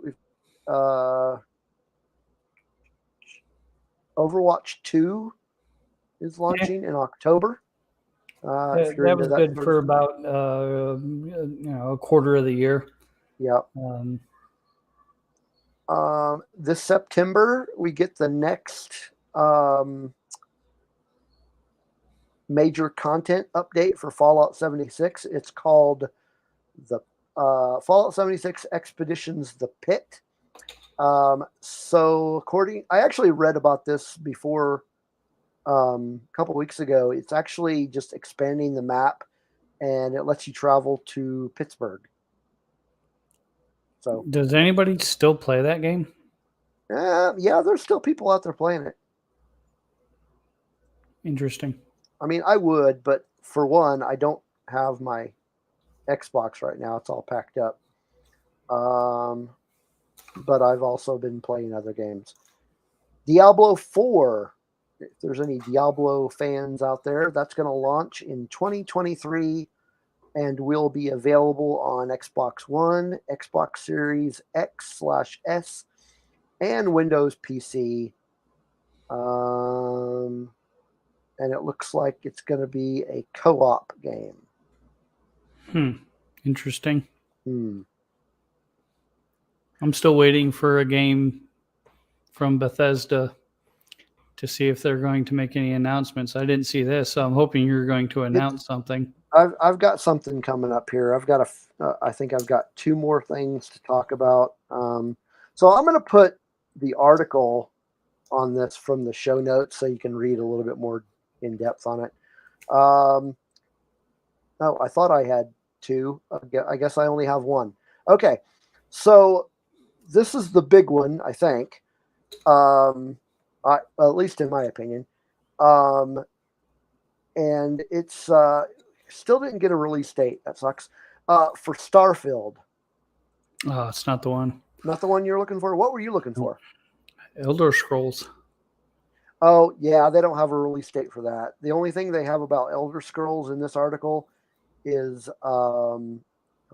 Overwatch 2 is launching in October. that was good for about a quarter of the year. Yeah. This September we get the next major content update for Fallout 76. It's called the Fallout 76 Expeditions: The Pit. So I actually read about this before a couple weeks ago. It's actually just expanding the map, and it lets you travel to Pittsburgh. So, does anybody still play that game? Yeah, there's still people out there playing it. Interesting. I mean, I would, but for one, I don't have my Xbox right now. It's all packed up. But I've also been playing other games. Diablo 4, if there's any Diablo fans out there, that's going to launch in 2023 and will be available on Xbox One, Xbox Series X/S, and Windows PC. And it looks like it's going to be a co-op game. Interesting. I'm still waiting for a game from Bethesda to see if they're going to make any announcements. I didn't see this, so I'm hoping you're going to announce something. I've got something coming up here. I think I've got two more things to talk about. So I'm going to put the article on this from the show notes so you can read a little bit more in depth on it. I thought I had two. I guess I only have one. Okay, so this is the big one, I think. At least in my opinion. And it's still didn't get a release date. That sucks. For Starfield. Oh, it's not the one. Not the one you're looking for? What were you looking for? Elder Scrolls. Oh, yeah, they don't have a release date for that. The only thing they have about Elder Scrolls in this article is, oh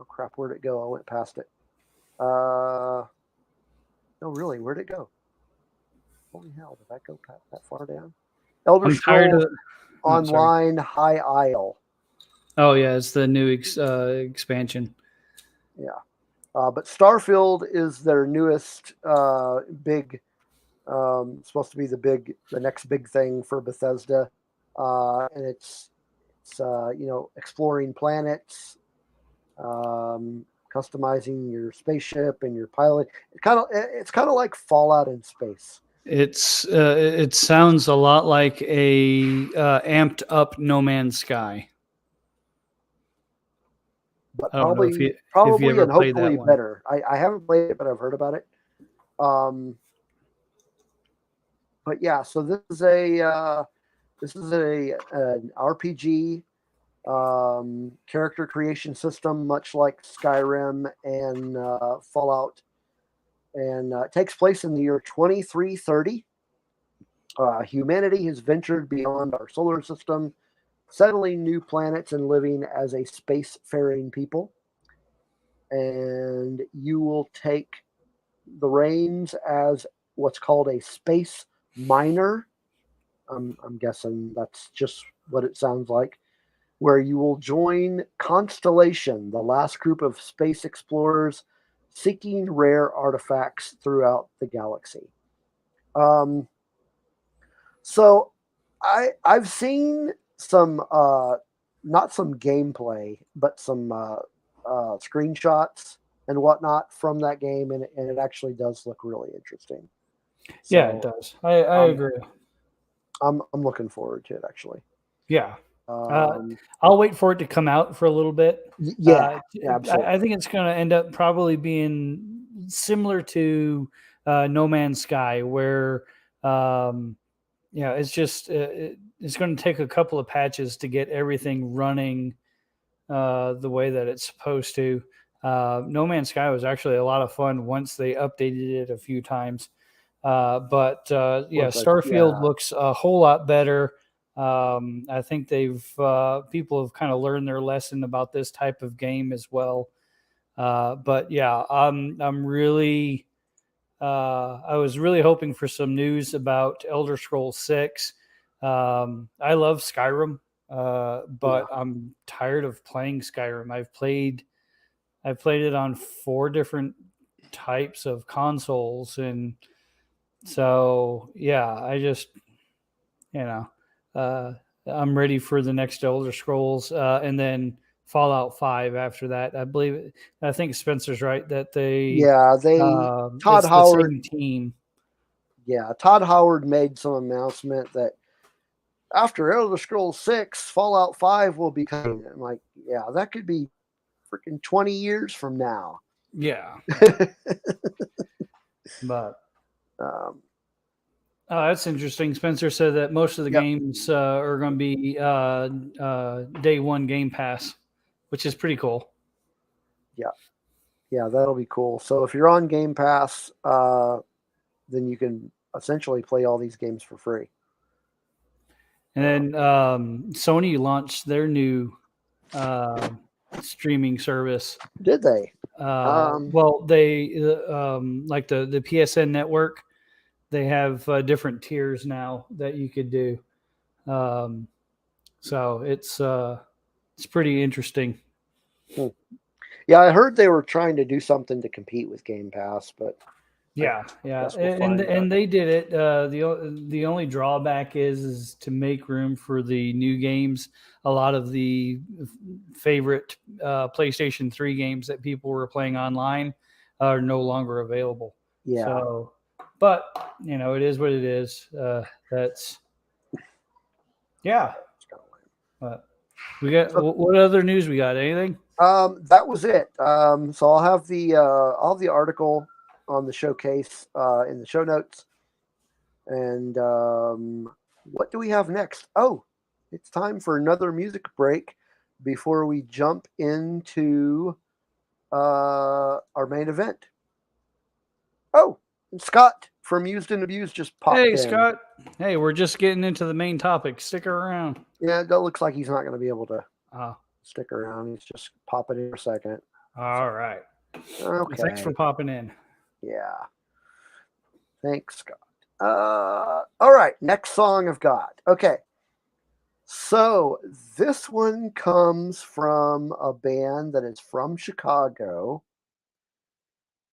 crap, where'd it go? I went past it. No, really, where'd it go? Holy hell, did that go that far down? Elder Scrolls Online High Isle. Oh, yeah, it's the new expansion. Yeah. But Starfield is their newest big, supposed to be the next big thing for Bethesda. And it's exploring planets, customizing your spaceship and your pilot. It's kind of like Fallout in space. It sounds a lot like a amped up No Man's Sky. But I don't know if you probably ever and played hopefully that one. better. I haven't played it, but I've heard about it. But yeah, so this is an RPG character creation system, much like Skyrim and Fallout, and it takes place in the year 2330. Humanity has ventured beyond our solar system, settling new planets and living as a spacefaring people. And you will take the reins as what's called a space miner. I'm guessing that's just what it sounds like, where you will join Constellation, the last group of space explorers seeking rare artifacts throughout the galaxy. So I've seen some not some gameplay, but some screenshots and whatnot from that game, and it actually does look really interesting. So, Yeah, it does. I agree. I'm looking forward to it actually. Yeah. Um, I'll wait for it to come out for a little bit. yeah, absolutely. I think it's going to end up probably being similar to No Man's Sky, where it's just it's going to take a couple of patches to get everything running the way that it's supposed to. No Man's Sky was actually a lot of fun once they updated it a few times. But Starfield looks a whole lot better. I think people have kind of learned their lesson about this type of game as well. But yeah, I'm really, I was really hoping for some news about Elder Scrolls 6. I love Skyrim, but I'm tired of playing Skyrim. I've played it on 4 different types of consoles, and so yeah, I just, I'm ready for the next Elder Scrolls, and then Fallout 5 after that. I think Spencer's right that Todd it's Howard. the same team. Yeah, Todd Howard made some announcement that after Elder Scrolls 6, Fallout 5 will be coming. I'm like, yeah, that could be freaking 20 years from now. Yeah. But that's interesting. Spencer said that most of the games are going to be day one Game Pass, which is pretty cool. Yeah, that'll be cool. So if you're on Game Pass, then you can essentially play all these games for free. And then Sony launched their new streaming service. Did they? Well, they like the PSN network. They have different tiers now that you could do. So it's pretty interesting. Yeah, I heard they were trying to do something to compete with Game Pass, but yeah, and they did it. The only drawback is to make room for the new games. A lot of the favorite PlayStation 3 games that people were playing online are no longer available. Yeah. So, but it is what it is. That's yeah. But we got what other news we got? Anything? That was it. So I'll have the article on the showcase in the show notes. And what do we have next? Oh, it's time for another music break before we jump into our main event. Oh, Scott from Used and Abused just popped in. Hey, Scott. Hey, we're just getting into the main topic. Stick around. Yeah, it looks like he's not going to be able to stick around. He's just popping in for a second. All right. Okay. Thanks for popping in. Yeah. Thanks, Scott. All right. Next song I've got. Okay. So this one comes from a band that is from Chicago.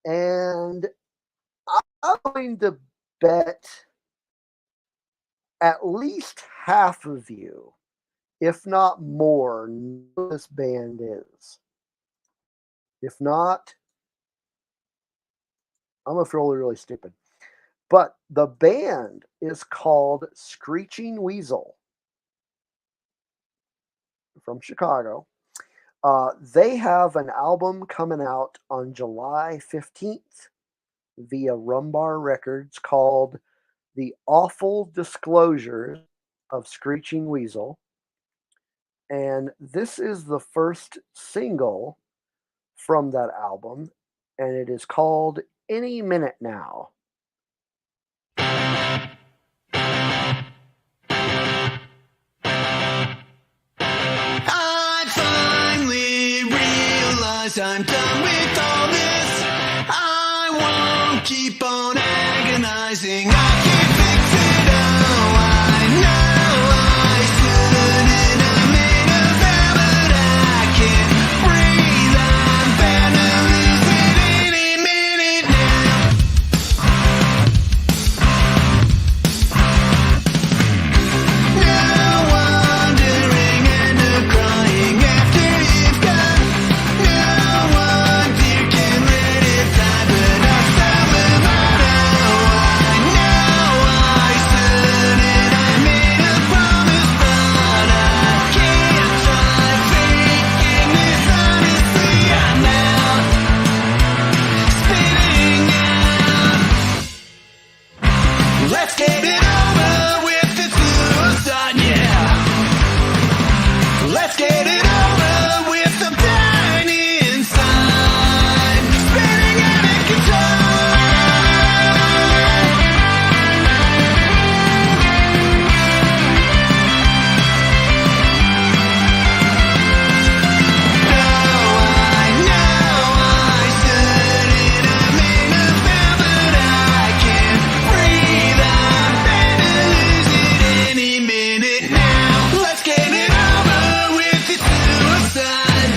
And I'm going to bet at least half of you, if not more, know who this band is. If not, I'm going to feel really stupid. But the band is called Screeching Weasel from Chicago. They have an album coming out on July 15th via Rumbar Records called The Awful Disclosures of Screeching Weasel. And this is the first single from that album, and it is called Any Minute Now. I finally realize I'm done with all this. I won't keep on agonizing. I can't fix it all. I know I shouldn't. I made a vow, but I can't breathe. I'm bound to lose it any minute now. No wondering and crying after you've gone. No one dear can let it die, but I found the motto. I know I shouldn't. I made a promise, but I can't try faking this honestly. I'm now spinning out. Let's get it over with the suicide, yeah. Let's get it over with the pain inside. Spinning out of control. I know I shouldn't. I made a vow, but I can't breathe. I'm bound to lose it any minute now. Let's get it over with the suicide.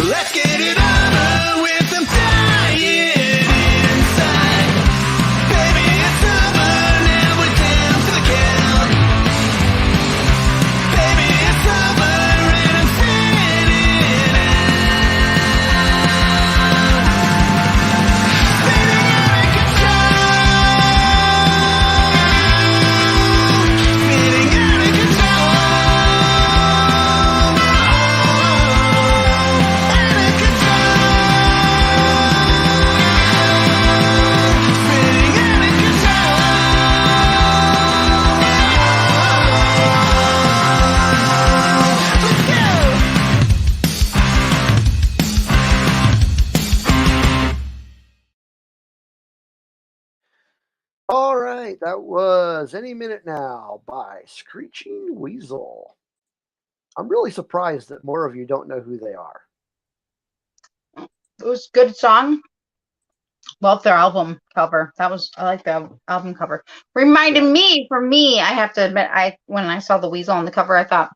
Let's get it over with them dying inside. Baby, it's over, now we're down to the count. Baby, it's over and I'm spinning out. Spinning out of control. Spinning out of control. Out of control. Spinning out of control. Let's go. All right, that was Any Minute Now by Screeching Weasel. I'm really surprised that more of you don't know who they are. It was a good song. Love their album cover. I like the album cover. Reminded me, for me, I have to admit, when I saw the weasel on the cover, I thought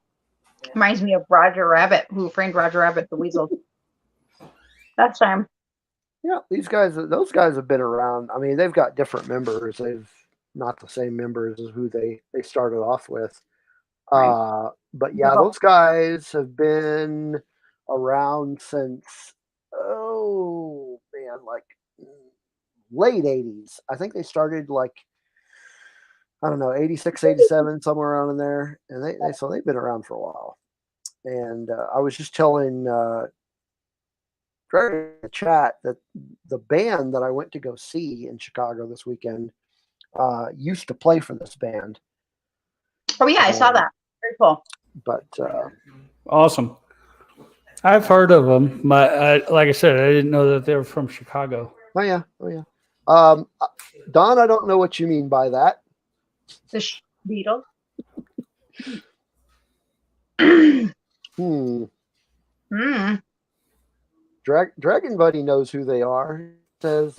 reminds me of Roger Rabbit, Who Framed Roger Rabbit, the weasel. That's time. Yeah, those guys have been around. I mean, they've got different members. They've not the same members as who they started off with. But yeah, those guys have been around since, oh man, like late 80s. I think they started like, I don't know, 86, 87, somewhere around in there. And so they've been around for a while. And I was just telling Greg in the chat that the band that I went to go see in Chicago this weekend used to play for this band. Oh yeah, I saw that. Very cool. But Awesome. I've heard of them, but like I said, I didn't know that they were from Chicago. oh yeah. Don, I don't know what you mean by that. The Beatles. Dragon Buddy knows who they are. He says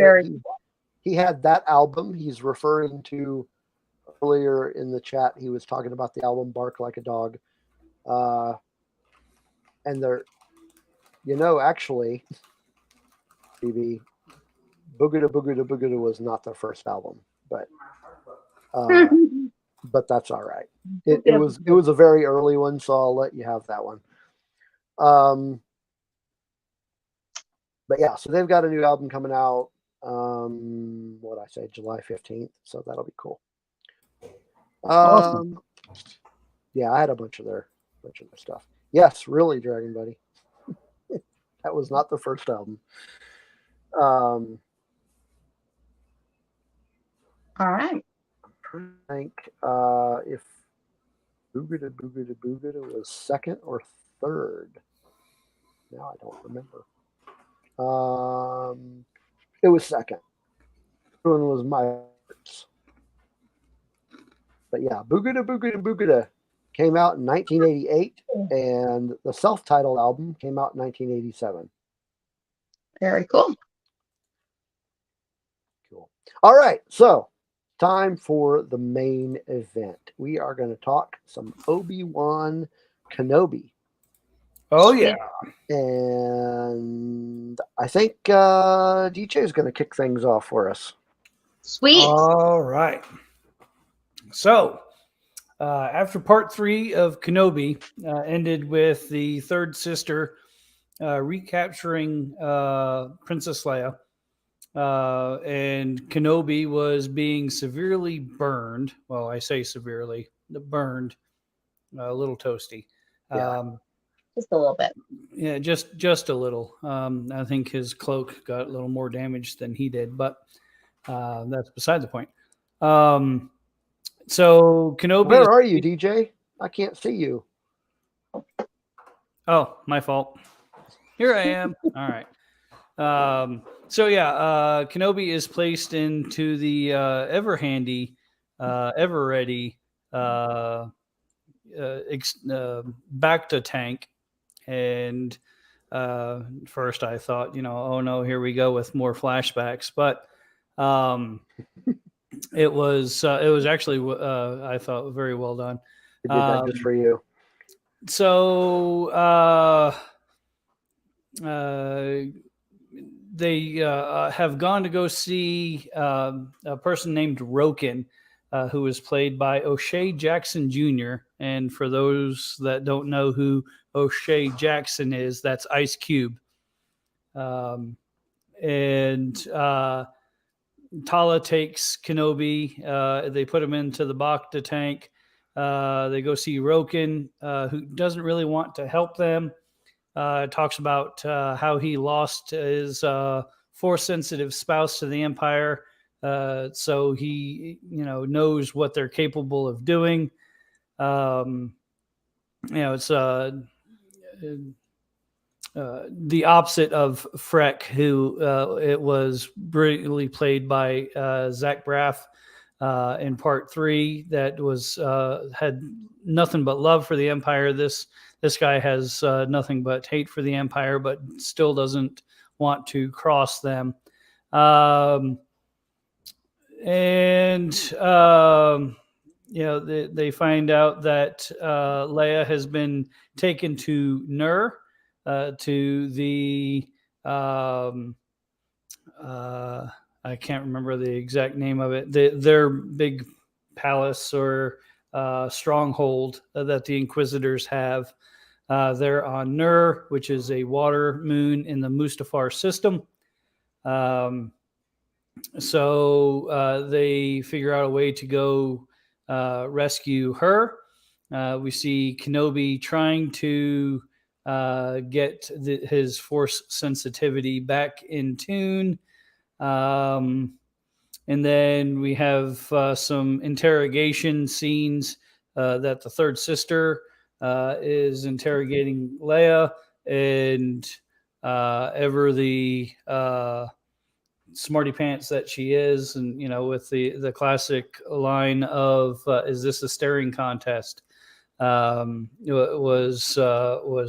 he had that album. He's referring to earlier in the chat. He was talking about the album Bark Like a Dog. And they're, actually, BB, Boogada Boogada Boogada was not their first album, but that's all right. It was a very early one, so I'll let you have that one. But yeah, so they've got a new album coming out. What I say, July 15th. So that'll be cool. Awesome. Yeah, I had a bunch of their stuff. Yes, really, Dragon Buddy. That was not the first album. All right. I'm trying to think if Boogada Boogada Boogada was second or third. Now I don't remember. It was second. The one was My Hearts. But yeah, Boogada Boogada Boogada came out in 1988, and the self-titled album came out in 1987. Very cool. Cool. All right, so time for the main event. We are going to talk some Obi-Wan Kenobi. Oh, yeah. And I think DJ is going to kick things off for us. Sweet. All right. So, after part 3 of Kenobi ended with the third sister recapturing Princess Leia, and Kenobi was being severely burned. Well, I say severely, burned, a little toasty. Yeah. Just a little bit. Yeah, just a little. I think his cloak got a little more damage than he did, but that's beside the point. So Kenobi. Where are you, DJ? I can't see you. Oh, my fault. Here I am. All right. So yeah, Kenobi is placed into the ever handy, ever ready Bacta tank, and first I thought, oh no, here we go with more flashbacks, but it was actually I thought very well done. I did that just for you. So they have gone to go see a person named Roken, who was played by O'Shea Jackson Jr. And for those that don't know who O'Shea Jackson is, that's Ice Cube. And Tala takes Kenobi. They put him into the Bacta tank. They go see Roken, who doesn't really want to help them. Talks about how he lost his Force-sensitive spouse to the Empire, so he, knows what they're capable of doing. It's the opposite of Freck, who it was brilliantly played by Zach Braff in part 3. That was had nothing but love for the Empire. This guy has nothing but hate for the Empire, but still doesn't want to cross them. They find out that Leia has been taken to Nur, to the I can't remember the exact name of it. Their big palace or stronghold that the Inquisitors have. They're on Nur, which is a water moon in the Mustafar system. So they figure out a way to go rescue her. We see Kenobi trying to get his Force sensitivity back in tune. And then we have some interrogation scenes that the third sister is interrogating Leia, and ever the smarty pants that she is, and with the classic line of "Is this a staring contest?" was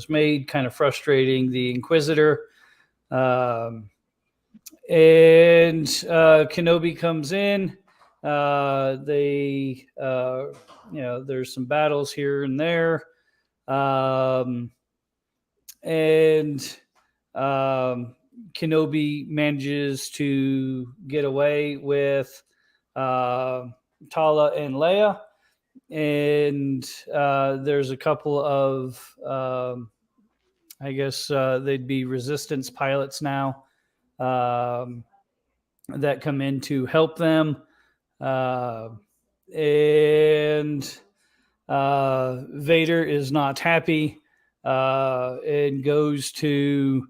made, kind of frustrating the Inquisitor. And Kenobi comes in. There's some battles here and there. Kenobi manages to get away with Tala and Leia. And there's a couple of, I guess they'd be resistance pilots now, that come in to help them. Vader is not happy and goes to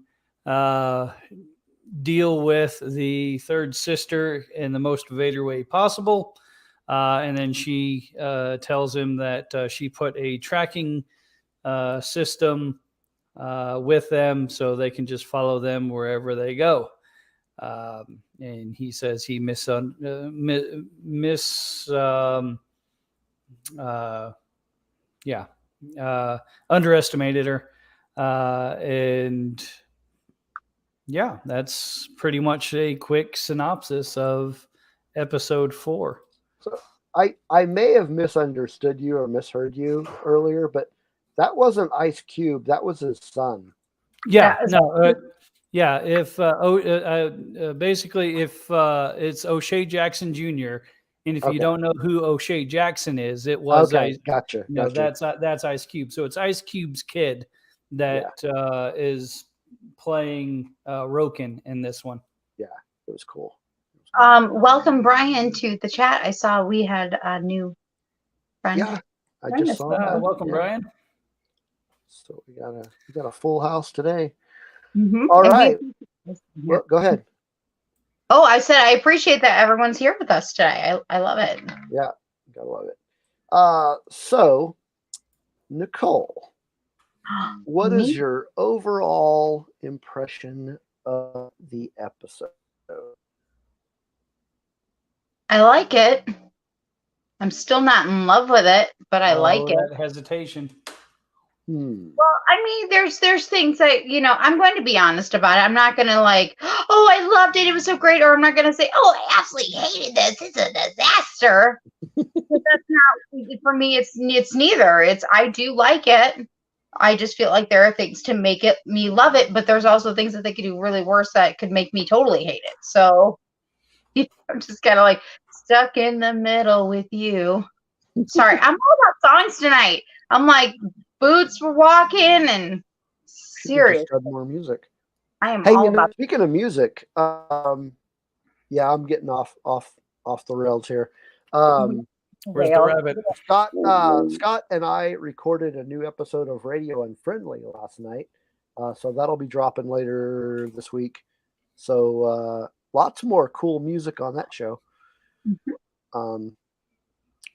deal with the third sister in the most Vader way possible. And then she tells him that she put a tracking system with them so they can just follow them wherever they go. And he says he underestimated her. And yeah, that's pretty much a quick synopsis of episode 4. So I may have misunderstood you or misheard you earlier, but that wasn't Ice Cube. That was his son. Yeah, Yeah, no, yeah. If basically, if it's O'Shea Jackson Jr., and if Okay. you don't know who O'Shea Jackson is, it was Okay, gotcha. no, Gotcha. that's Ice Cube. So it's Ice Cube's kid that is playing Roken in this one. Yeah, it was cool. Welcome Brian to the chat. I saw we had a new friend. Yeah, I just saw that. Welcome, Yeah. Brian. So we got a full house today. Mhm. All And right. we- Well, go ahead. Oh, I said I appreciate that everyone's here with us today. I love it. Yeah, gotta love it. So Nicole, what is Me? your overall impression of the episode? I like it. I'm still not in love with it, but I like it. That hesitation. Well, I mean, there's things that, I'm going to be honest about it. I'm not going to like, oh, I loved it, it was so great, or I'm not going to say, oh, I absolutely hated this, it's a disaster. But that's not, for me, it's neither. I do like it. I just feel like there are things to make me love it, but there's also things that they could do really worse that could make me totally hate it. So I'm just kind of like stuck in the middle with you. Sorry, I'm all about songs tonight. I'm like, boots were walking and serious. Just more music. I am Hey, all about. speaking of music, yeah, I'm getting off the rails here. Where's the rabbit? Scott and I recorded a new episode of Radio Unfriendly last night, so that'll be dropping later this week. So lots more cool music on that show.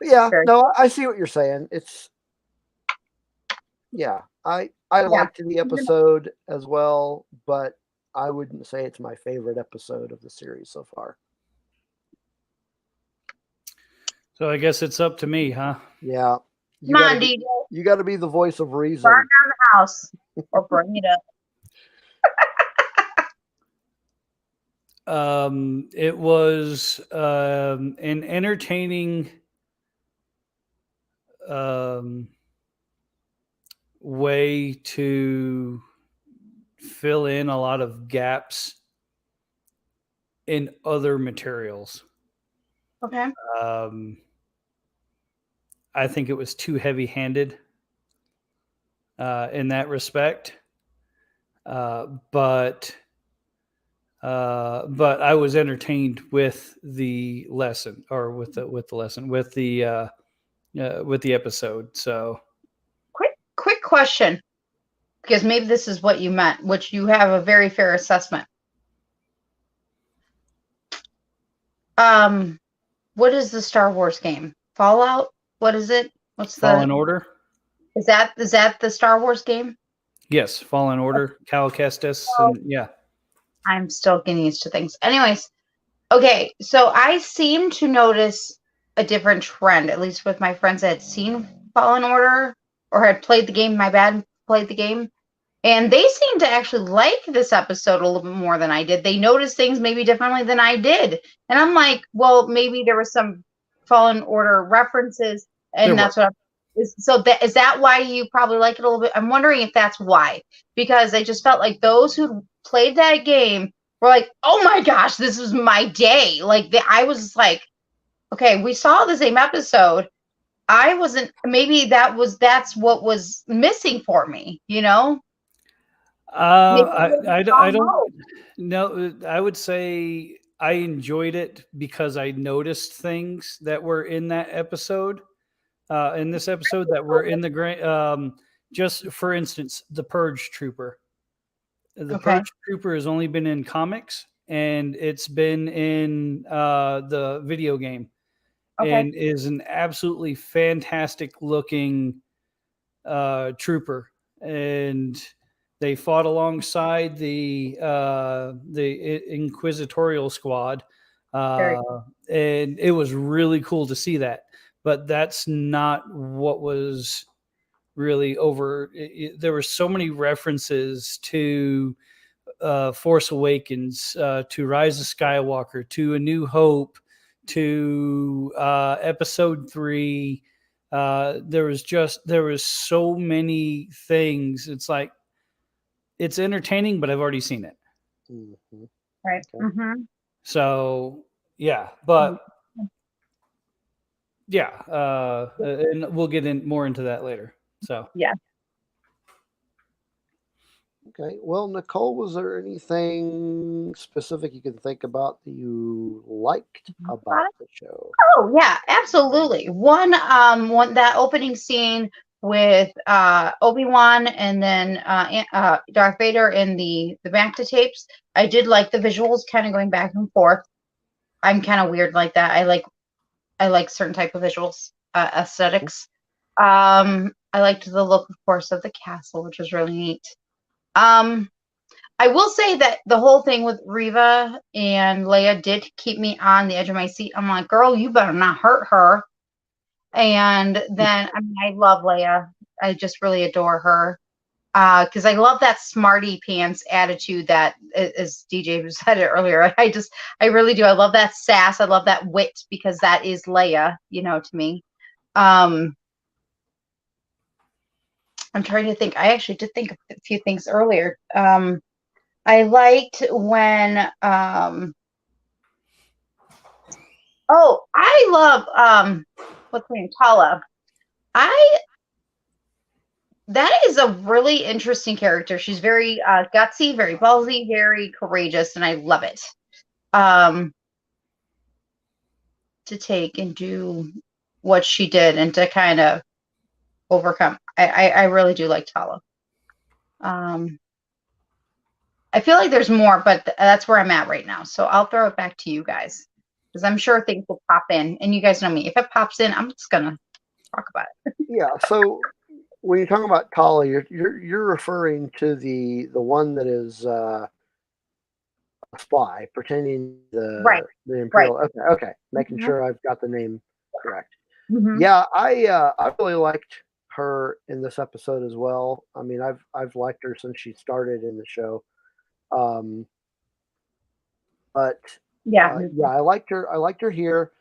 Yeah, no, I see what you're saying. It's I liked the episode as well, but I wouldn't say it's my favorite episode of the series so far. So I guess it's up to me, huh? Yeah. Come on, DJ. You got to be the voice of reason. Burn down the house or bring it up. It was an entertaining way to fill in a lot of gaps in other materials. Okay. I think it was too heavy-handed in that respect, but I was entertained with the lesson, or with the episode. So, quick question, because maybe this is what you meant, which you have a very fair assessment. What is the Star Wars game? Fallout? What is it? What's Fallen Order? Is that the Star Wars game? Yes, Fallen Order, Cal Kestis, and yeah. I'm still getting used to things. Anyways, okay, so I seem to notice a different trend, at least with my friends that had seen Fallen Order or had played the game, played the game. And they seem to actually like this episode a little bit more than I did. They noticed things maybe differently than I did. And I'm like, well, maybe there was some Fallen Order references, and that's what is that why you probably like it a little bit? I'm wondering if that's why, because I just felt like those who played that game were like, oh my gosh, this was my day. Like I was like, okay, we saw the same episode. I wasn't, maybe that's what was missing for me, I don't know. I would say I enjoyed it because I noticed things that were in that episode, in this episode that were in the just for instance, the Purge Trooper. The Purge Trooper has only been in comics, and it's been in the video game. and is an absolutely fantastic looking trooper. And they fought alongside the Inquisitorial Squad, and it was really cool to see that. But that's not what was really over. There were so many references to Force Awakens, to Rise of Skywalker, to A New Hope, to Episode 3. There was so many things. It's like, it's entertaining, but I've already seen it. Mm-hmm. Right. Okay. Mm-hmm. So yeah, but yeah, and we'll get in more into that later. So Yeah. Okay. Well, Nicole, was there anything specific you can think about that you liked about the show? Oh yeah, absolutely. One that opening scene with Obi-Wan and then Darth Vader in the Bacta tapes. I did like the visuals, kind of going back and forth. I'm kind of weird like that. I like certain type of visuals, aesthetics. I liked the look, of course, of the castle, which was really neat. I will say that the whole thing with Riva and Leia did keep me on the edge of my seat. I'm like, girl, you better not hurt her. And then, I mean, I love Leia. I just really adore her. Because I love that smarty pants attitude that, as DJ said it earlier, I really do. I love that sass. I love that wit, because that is Leia, to me. I'm trying to think. I actually did think of a few things earlier. I liked when I love what's her name? Tala. That is a really interesting character. She's very gutsy, very ballsy, very courageous, and I love it. To take and do what she did and to kind of overcome. I really do like Tala. I feel like there's more, but that's where I'm at right now. So I'll throw it back to you guys, because I'm sure things will pop in, and you guys know me. If it pops in, I'm just gonna talk about it. Yeah. So when you're talking about Tala, you're referring to the one that is a spy pretending the Imperial. Right. Okay. Making sure I've got the name correct. Mm-hmm. Yeah, I really liked her in this episode as well. I mean, I've liked her since she started in the show. But Yeah. I liked her. I liked her here.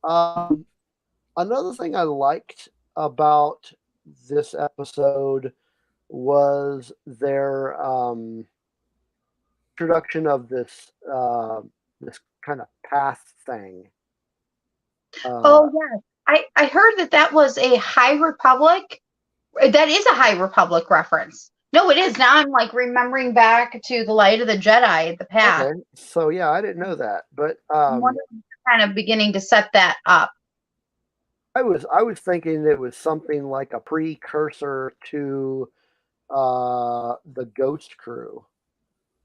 Another thing I liked about this episode was their introduction of this this kind of path thing. Oh yeah, I heard that was a High Republic. That is a High Republic reference. No, it is. Now I'm like remembering back to the Light of the Jedi, the path. Okay, so yeah, I didn't know that, but I'm wondering if you're kind of beginning to set that up. I was thinking it was something like a precursor to the Ghost Crew.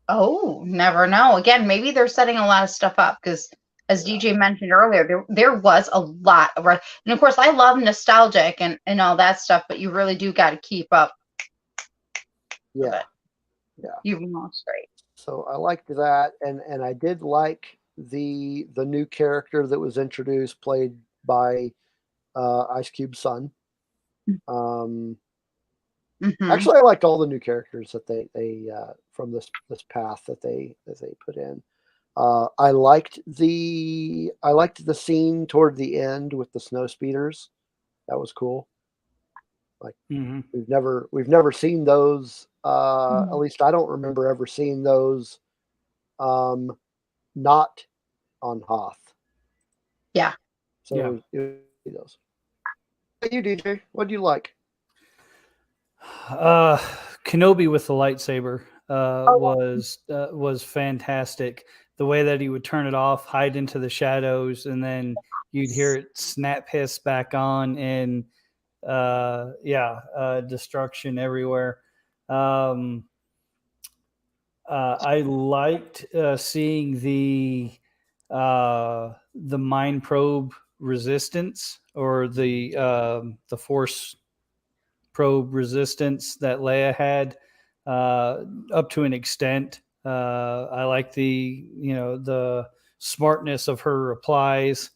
Oh, never know. Again, maybe they're setting a lot of stuff up, because, as DJ mentioned earlier, there was a lot of, and of course, I love nostalgic and all that stuff, but you really do got to keep up. Yeah, You know, it's great. So I liked that, and I did like the new character that was introduced, played by Ice Cube's son. Actually, I liked all the new characters that they from this path that they put in. I liked the scene toward the end with the snow speeders. That was cool. Like we've never seen those. At least I don't remember ever seeing those. Not on Hoth. Yeah. So it was those. You DJ, what do you like? Kenobi with the lightsaber was fantastic. The way that he would turn it off, hide into the shadows, and then you'd hear it snap hiss back on, and destruction everywhere. I liked seeing the mind probe resistance, or the force probe resistance that Leia had, up to an extent. I like the smartness of her replies.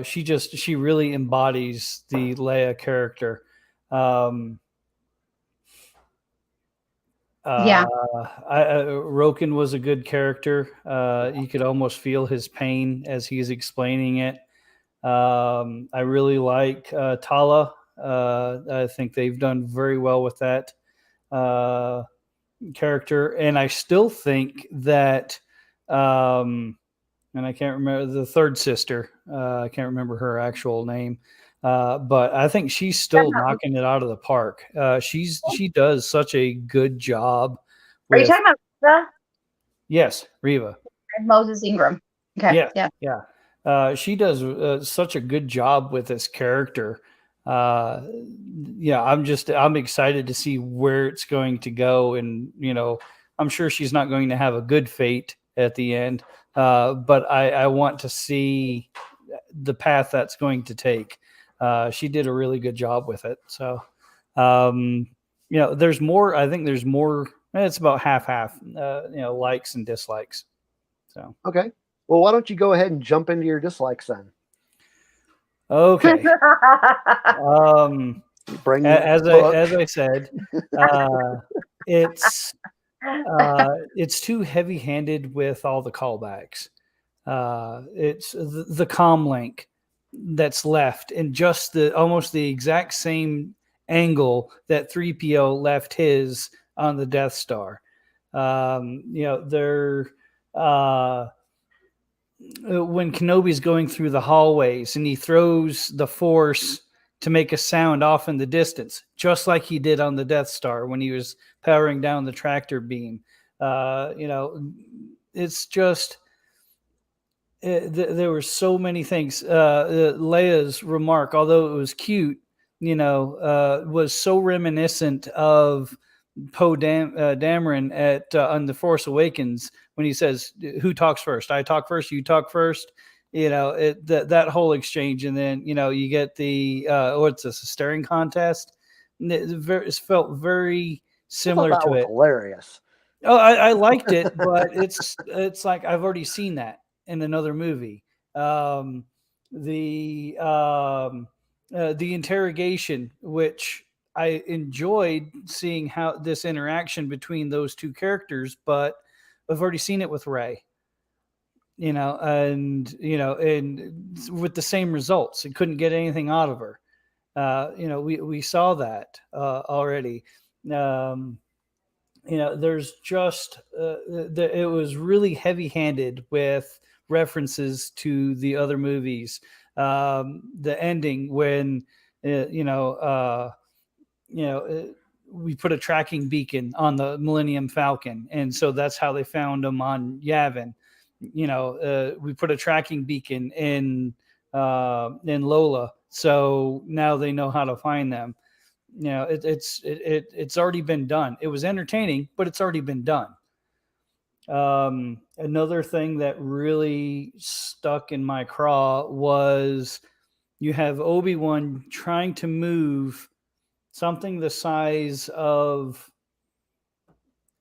She really embodies the Leia character. Yeah. Roken was a good character. You could almost feel his pain as he's explaining it. I really like Tala. I think they've done very well with that character, and I still think that, and I can't remember the third sister. I can't remember her actual name, but I think she's still knocking it out of the park. She does such a good job Are you with. talking about Reva? Yes, Reva. Moses Ingram? Okay. Yeah, Yeah. she does such a good job with this character. Yeah, I'm excited to see where it's going to go, and I'm sure she's not going to have a good fate at the end, but I want to see the path that's going to take. She did a really good job with it. So, there's more. I think there's more. It's about half. Likes and dislikes. So Okay. Well, why don't you go ahead and jump into your dislikes then? okay. Bring as book. I said, it's too heavy-handed with all the callbacks. It's the comm link that's left, and just almost the exact same angle that 3PO left his on the Death Star. They're when Kenobi's going through the hallways and he throws the Force to make a sound off in the distance, just like he did on the Death Star when he was powering down the tractor beam. It's just there were so many things. Leia's remark, although it was cute, was so reminiscent of Poe Dameron at on The Force Awakens when he says, "Who talks first? I talk first. You talk first." That whole exchange, and then you get the what's this, a staring contest. It felt very similar that to was it. hilarious. Oh, I liked it, but it's like I've already seen that in another movie. The interrogation, which I enjoyed seeing how this interaction between those two characters, but I've already seen it with Rey. And with the same results, it couldn't get anything out of her. We saw that already. There's just it was really heavy-handed with references to the other movies. The ending when we put a tracking beacon on the Millennium Falcon, and so that's how they found them on Yavin. We put a tracking beacon in Lola, so now they know how to find them. It's already been done. It was entertaining, but it's already been done. Another thing that really stuck in my craw was you have Obi-Wan trying to move something the size of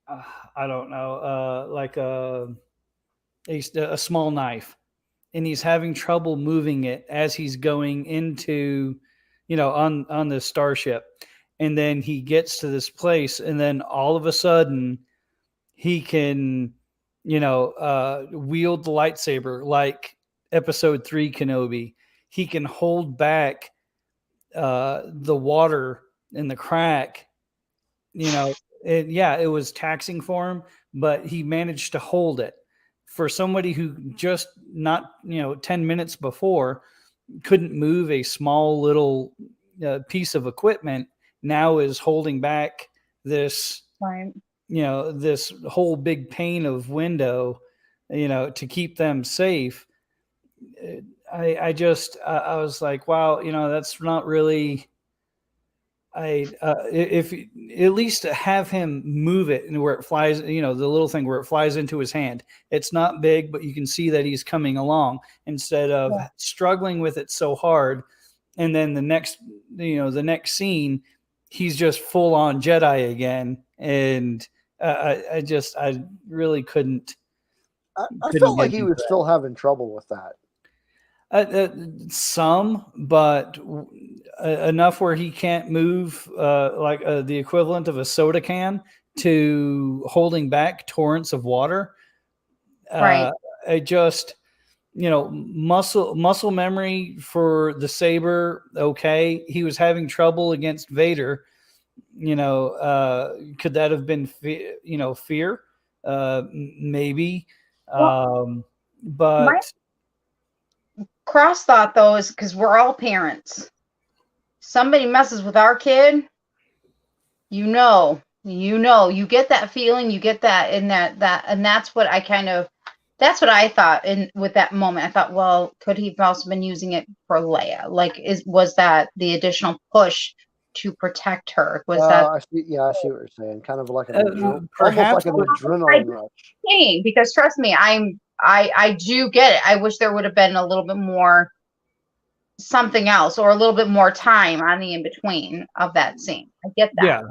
I don't know, like a small knife, and he's having trouble moving it as he's going into on the starship, and then he gets to this place, and then all of a sudden he can wield the lightsaber like episode 3 Kenobi. He can hold back the water in the crack. It was taxing for him, but he managed to hold it. For somebody who just not 10 minutes before couldn't move a small little piece of equipment, now is holding back this Right. this whole big pane of window to keep them safe. I was like, wow, that's not really, if at least have him move it and where it flies, the little thing where it flies into his hand. It's not big, but you can see that he's coming along instead of struggling with it so hard. And then the next scene, he's just full on Jedi again. And I really couldn't. I felt like he was still having trouble with that. Some, but enough where he can't move like the equivalent of a soda can to holding back torrents of water. Right. I just, muscle memory for the saber. Okay. He was having trouble against Vader. Could that have been, fear? Maybe. But cross thought though is because we're all parents. Somebody messes with our kid, you get that feeling, you get that in that, and that's what I thought in with that moment. I thought, well, could he have also been using it for Leia? Like, was that the additional push to protect her? Was that? I see what you're saying. Kind of like almost perhaps like an adrenaline rush. Because trust me, I do get it. I wish there would have been a little bit more something else or a little bit more time on the in between of that scene. I get that. Yeah.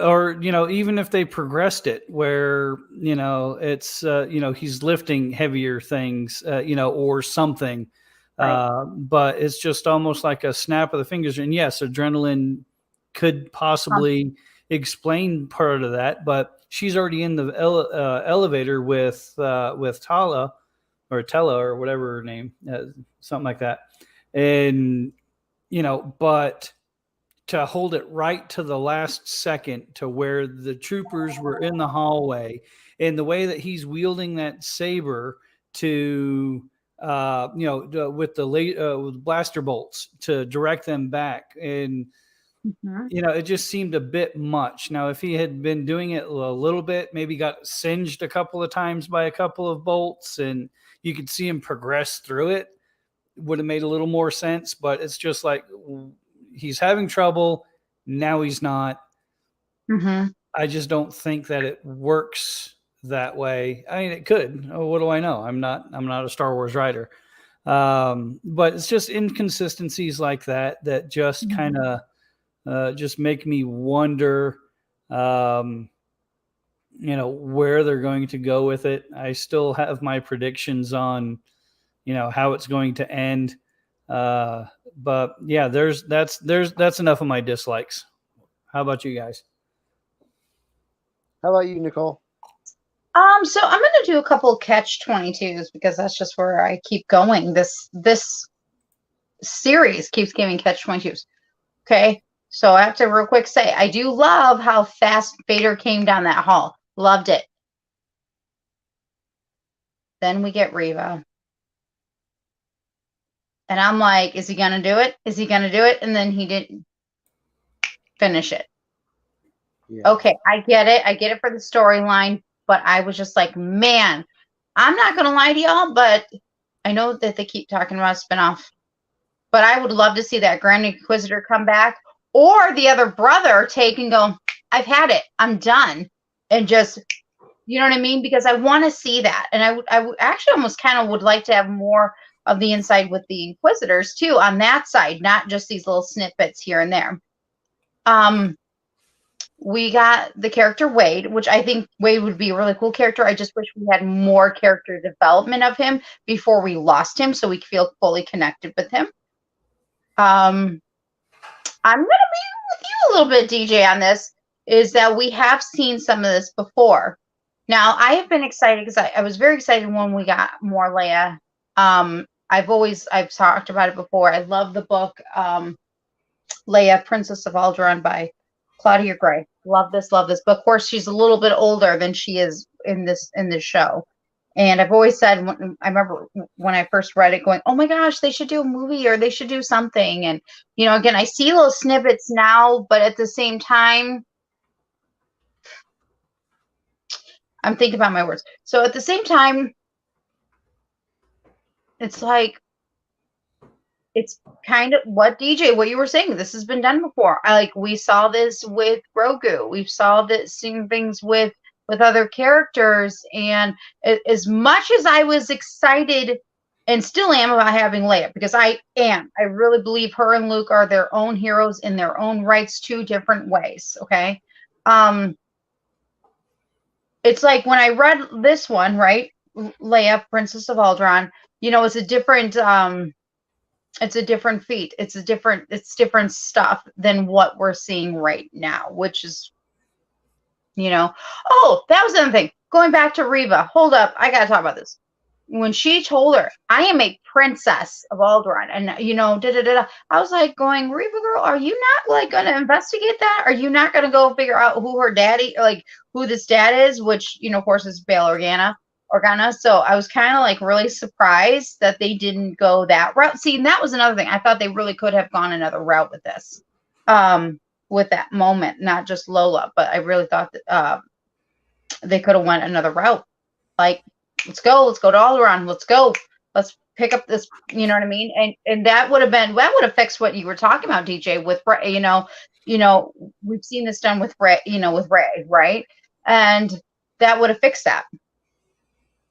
Or, even if they progressed it where, it's, he's lifting heavier things, or something. Right. But it's just almost like a snap of the fingers. And yes, adrenaline could possibly explain part of that, but she's already in the elevator with Tala or whatever her name, something like that. And, but to hold it right to the last second to where the troopers were in the hallway and the way that he's wielding that saber to, with with blaster bolts to direct them back. And, it just seemed a bit much. Now, if he had been doing it a little bit, maybe got singed a couple of times by a couple of bolts and you could see him progress through it, would have made a little more sense. But it's just like he's having trouble. Now he's not. I just don't think that it works that way. I mean, it could. Oh, what do I know? I'm not a Star Wars writer. But it's just inconsistencies like that just kind of just make me wonder, where they're going to go with it. I still have my predictions on, how it's going to end. But yeah, that's enough of my dislikes. How about you guys? How about you, Nicole? So I'm going to do a couple catch-22s because that's just where I keep going. This series keeps giving catch-22s. Okay. So I have to real quick say, I do love how fast Vader came down that hall. Loved it. Then we get Reva. And I'm like, is he going to do it? Is he going to do it? And then he didn't finish it. Yeah. Okay, I get it. I get it for the storyline. But I was just like, man, I'm not going to lie to y'all, but I know that they keep talking about a spinoff. But I would love to see that Grand Inquisitor come back or the other brother take and go, I've had it. I'm done. And just, you know what I mean? Because I want to see that. And I would actually almost kind of would like to have more of the inside with the Inquisitors too on that side, not just these little snippets here and there. We got the character Wade, which I think Wade would be a really cool character. I just wish we had more character development of him before we lost him so we feel fully connected with him. I'm going to be with you a little bit, DJ, on this, is that we have seen some of this before. Now, I have been excited because I was very excited when we got more Leia. I've talked about it before. I love the book, Leia, Princess of Alderaan by Claudia Gray. Love this book. Of course, she's a little bit older than she is in this show. And I've always said, I remember when I first read it going, oh my gosh, they should do a movie or they should do something. And, again, I see little snippets now, but at the same time, I'm thinking about my words. So at the same time, it's like, it's kind of what you were saying. This has been done before. We saw this with Grogu. We've saw this seen things with other characters. And as much as I was excited and still am about having Leia, because I really believe her and Luke are their own heroes in their own rights, two different ways. Okay. It's like when I read this one, right? Leia, Princess of Alderaan, it's a different feat. It's different stuff than what we're seeing right now, which is, oh, that was another thing. Going back to Reva, hold up, I gotta talk about this. When she told her, I am a princess of Alderaan, and I was like going, Reva girl, are you not like gonna investigate that? Are you not gonna go figure out who her daddy, like who this dad is, which of course is Bail Organa. So I was kind of like really surprised that they didn't go that route. See, and that was another thing. I thought they really could have gone another route with this, with that moment, not just Lola, but I really thought that they could have went another route. Like, let's go to Alderaan. Let's pick up this, you know what I mean? And that would have fixed what you were talking about, DJ, with we've seen this done with Rey, right? And that would have fixed that.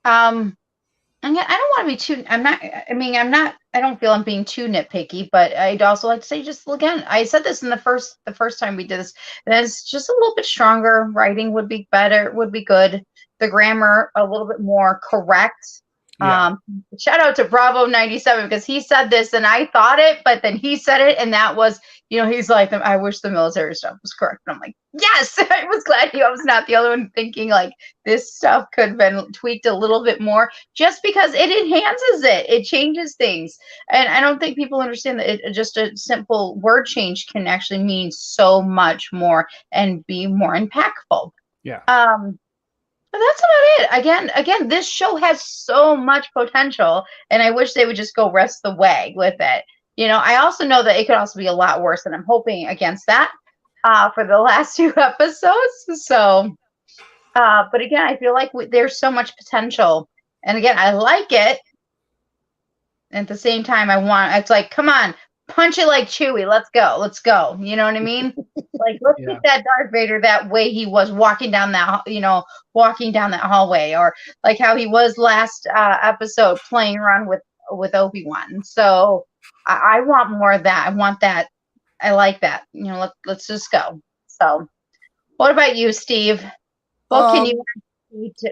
And yet I don't want to be too, I don't feel I'm being too nitpicky, but I'd also like to say, just again, I said this in the first time we did this, that it's just a little bit stronger. Writing would be better, would be good. The grammar a little bit more correct. Yeah. Shout out to Bravo 97, because he said this and I thought it, but then he said it, and that was, he's like, I wish the military stuff was correct. And I'm like, yes, I was glad I was not the other one thinking like this stuff could have been tweaked a little bit more, just because it enhances it changes things. And I don't think people understand that just a simple word change can actually mean so much more and be more impactful. Yeah. But that's about it. Again, this show has so much potential, and I wish they would just go rest the way with it. I also know that it could also be a lot worse, and I'm hoping against that for the last 2 episodes. So, but again, I feel like there's so much potential, and again, I like it. At the same time, it's like, come on, punch it like Chewie. Let's go. You know what I mean? Like, let's get that Darth Vader that way he was walking down that hallway, or like how he was last episode playing around with Obi-Wan. So I want more of that. I want that. I like that. Let's just go. So, what about you, Steve? What can you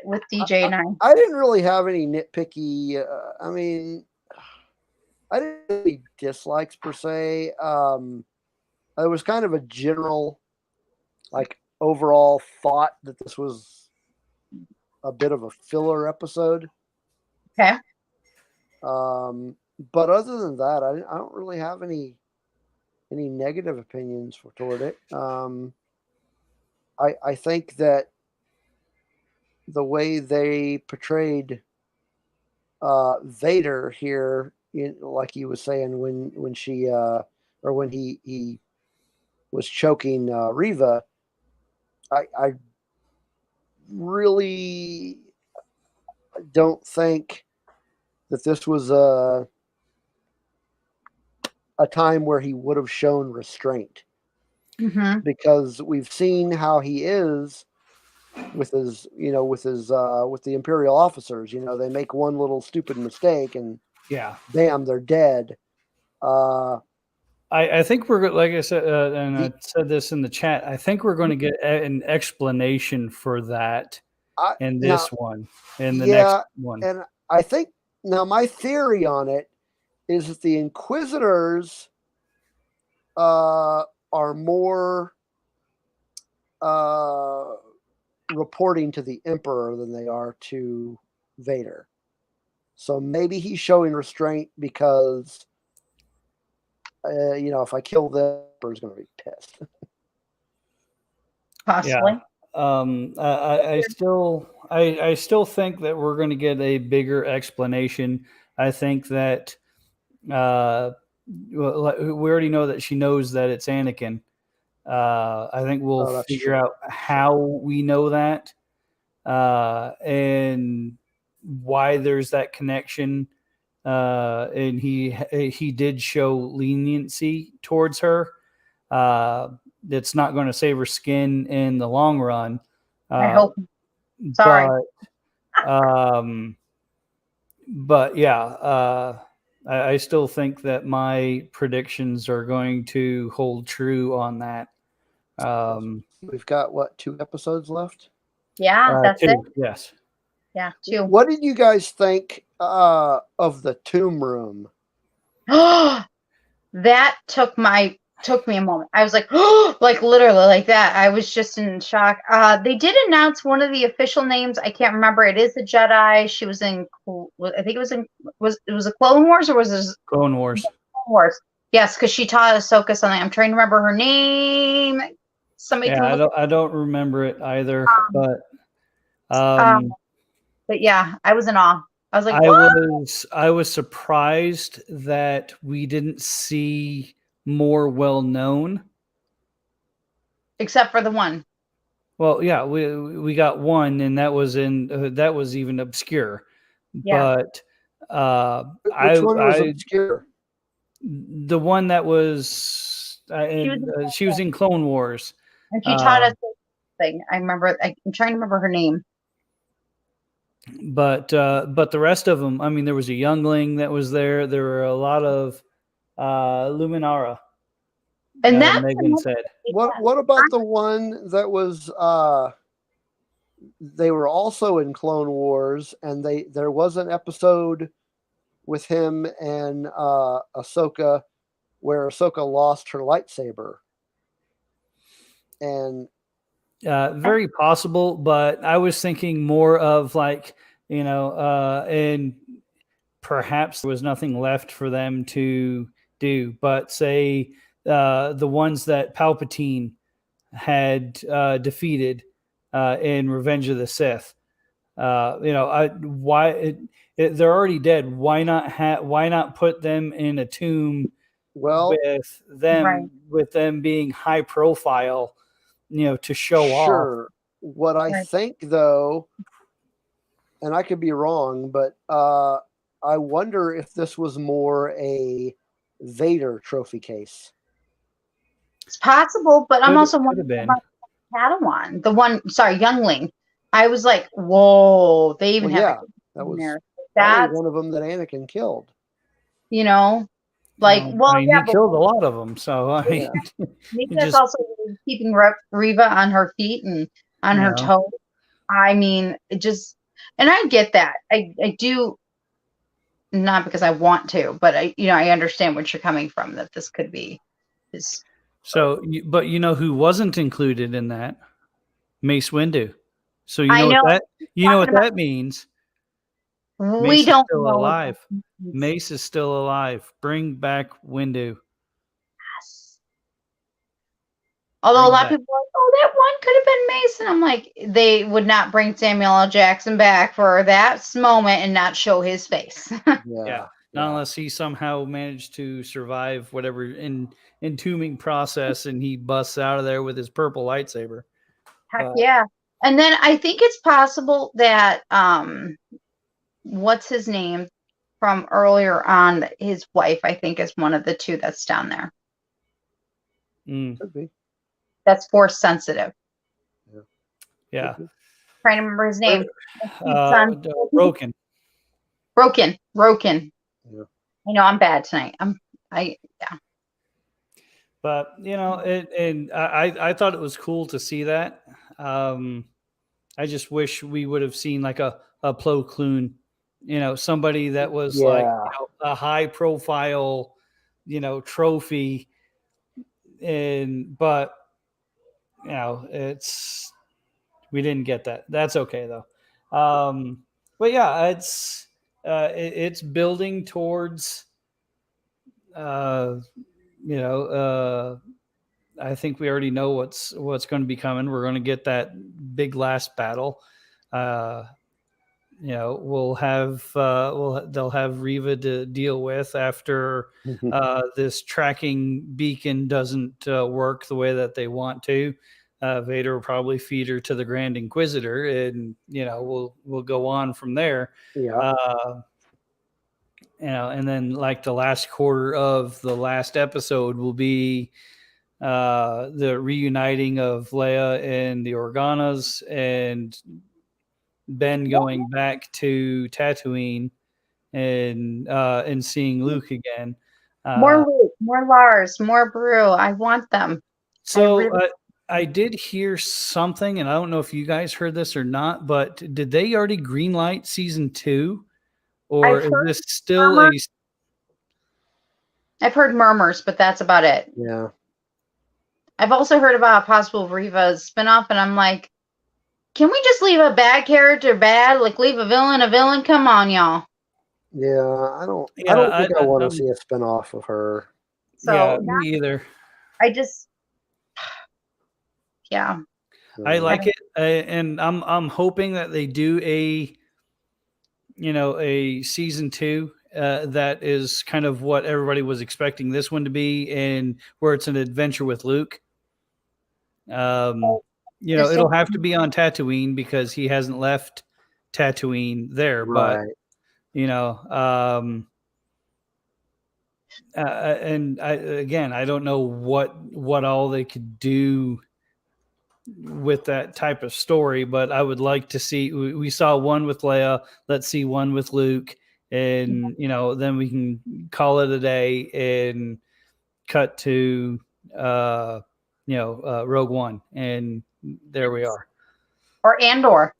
with DJ and I didn't really have any nitpicky. I didn't have any dislikes per se. It was kind of a general, like, overall thought that this was a bit of a filler episode. Okay. But other than that, I don't really have any negative opinions toward it. I think that the way they portrayed Vader here, like he was saying when she or when he was choking Reva, I really don't think that this was a time where he would have shown restraint, because we've seen how he is with his with the Imperial officers. They make one little stupid mistake and bam, they're dead. I think we're, like I said, and I said this in the chat, I think we're going to get an explanation for that in this one, in the next one. And I think now my theory on it is that the Inquisitors are more reporting to the Emperor than they are to Vader. So maybe he's showing restraint because if I kill them, the Emperor's going to be pissed. Possibly. I still think that we're going to get a bigger explanation. I think that we already know that she knows that it's Anakin. I think we'll figure out how we know that, and why there's that connection. and he did show leniency towards her. It's not going to save her skin in the long run. I hope. Sorry. But yeah, I still think that my predictions are going to hold true on that. We've got what, 2 episodes left? Yeah, that's it. Yes. Yeah, 2. What did you guys think of the tomb room? That took me a moment. I was like, like literally like that. I was just in shock. They did announce one of the official names. I can't remember. It is a Jedi. She was in. I think it was a Clone Wars, or was it Clone Wars? Clone Wars. Yes, because she taught Ahsoka something. I'm trying to remember her name. Somebody Yeah, can I don't remember it either, but yeah, I was in awe. I was like, what? I was surprised that we didn't see more well known. Except for the one. Well, yeah, we got one, and that was that was even obscure. Yeah. But Which one was obscure? The one that was she was in Clone Wars, and she taught us thing. I remember. I'm trying to remember her name. But the rest of them, I mean, there was a youngling that was there. There were a lot of Luminara. And that Megan said. What about the one that was? They were also in Clone Wars, and there was an episode with him and Ahsoka, where Ahsoka lost her lightsaber. And very possible, but I was thinking more of like, and perhaps there was nothing left for them to do. But say the ones that Palpatine had defeated in Revenge of the Sith. Why they're already dead? Why not put them in a tomb? Well, with them being high profile, to show off. Sure. What I think, though, and I could be wrong, but I wonder if this was more a Vader trophy case. It's possible, but I'm also wondering about Padawan, the one. Sorry, youngling. I was like, whoa! They even have that was there. That's one of them that Anakin killed. You know, like he killed a lot of them. So I mean, maybe that's also keeping Reva on her feet and on her toes. I mean, it just, and I get that. I do, not because I want to, but I understand what you're coming from. That this could be this. So, but who wasn't included in that? Mace Windu. So what that means. We don't still know. Alive. Mace is still alive. Bring back Windu. Yes. Although a lot of people are like, oh, that one could have been Mace. And I'm like, they would not bring Samuel L. Jackson back for that moment and not show his face. Yeah. Not unless he somehow managed to survive whatever entombing process and he busts out of there with his purple lightsaber. Heck yeah. And then I think it's possible that what's his name from earlier on, his wife, I think, is one of the two that's down there. Could be. That's force sensitive. Yeah. Trying to remember his name. Broken. Yeah. I know I'm bad tonight. Yeah. But I thought it was cool to see that. I just wish we would have seen like a Plo Koon, somebody that was like a high profile, trophy. But we didn't get that. That's okay though. But yeah, it's building towards, I think we already know what's going to be coming. We're going to get that big last battle. They'll have Reva to deal with after this tracking beacon doesn't work the way that they want to. Vader will probably feed her to the Grand Inquisitor, and we'll go on from there. Yeah. and then like the last quarter of the last episode will be the reuniting of Leia and the Organas, and Ben going back to Tatooine and seeing Luke again. More Luke, more Lars, more Brew. I want them. So I did hear something, and I don't know if you guys heard this or not, but did they already greenlight season 2, or I've is heard this still murmurs. I've heard murmurs, but that's about it. Yeah. I've also heard about a possible Riva spinoff, and I'm like, can we just leave a bad character bad? Like leave a villain? Come on, y'all. Yeah, I don't think I want to see a spinoff of her. So me either. I just, yeah. I like it, and I'm hoping that they do a season 2 that is kind of what everybody was expecting this one to be, and where it's an adventure with Luke. It'll have to be on Tatooine because he hasn't left Tatooine there, right. but and I don't know what all they could do with that type of story, but I would like to see. We saw one with Leia. Let's see one with Luke, and then we can call it a day and cut to Rogue One, and there we are. Or Andor.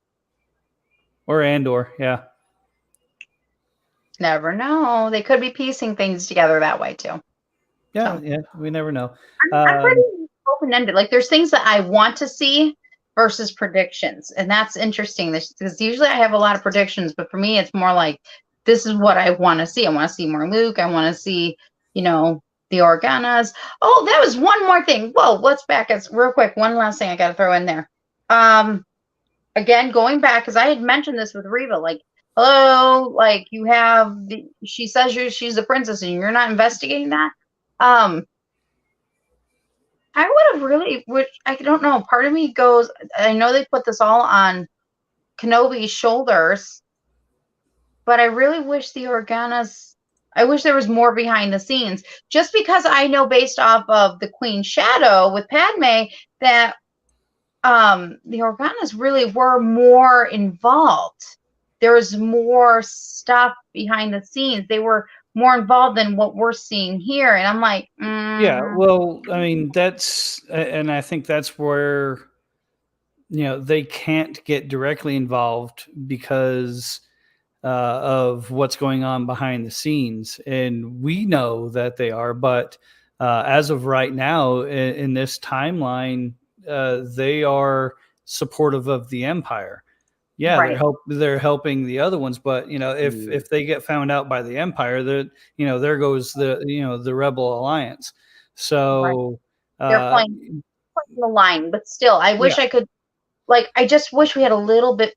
Yeah. Never know. They could be piecing things together that way too. Yeah, we never know. I'm pretty open-ended. Like there's things that I want to see versus predictions, and that's interesting. Because usually I have a lot of predictions, but for me, it's more like this is what I want to see. I want to see more Luke. I want to see, the Organas. Oh, that was one more thing. Whoa, let's back us real quick. One last thing I got to throw in there. Again, going back because I had mentioned this with Reva, like. Hello, like you have she says she's a princess and you're not investigating that. I would have really, which I don't know. Part of me goes, I know they put this all on Kenobi's shoulders, but I really wish the Organas, I wish there was more behind the scenes. Just because I know based off of the Queen's Shadow with Padme that the Organas really were more involved. There was more stuff behind the scenes. They were more involved than what we're seeing here. And I'm like, yeah, well, I mean, and I think that's where, they can't get directly involved because of what's going on behind the scenes. And we know that they are, but as of right now in this timeline, they are supportive of the Empire. Yeah, right. They're helping the other ones, but if they get found out by the Empire, there goes the Rebel Alliance. So they're playing the line, but still, I wish I could. Like, I just wish we had a little bit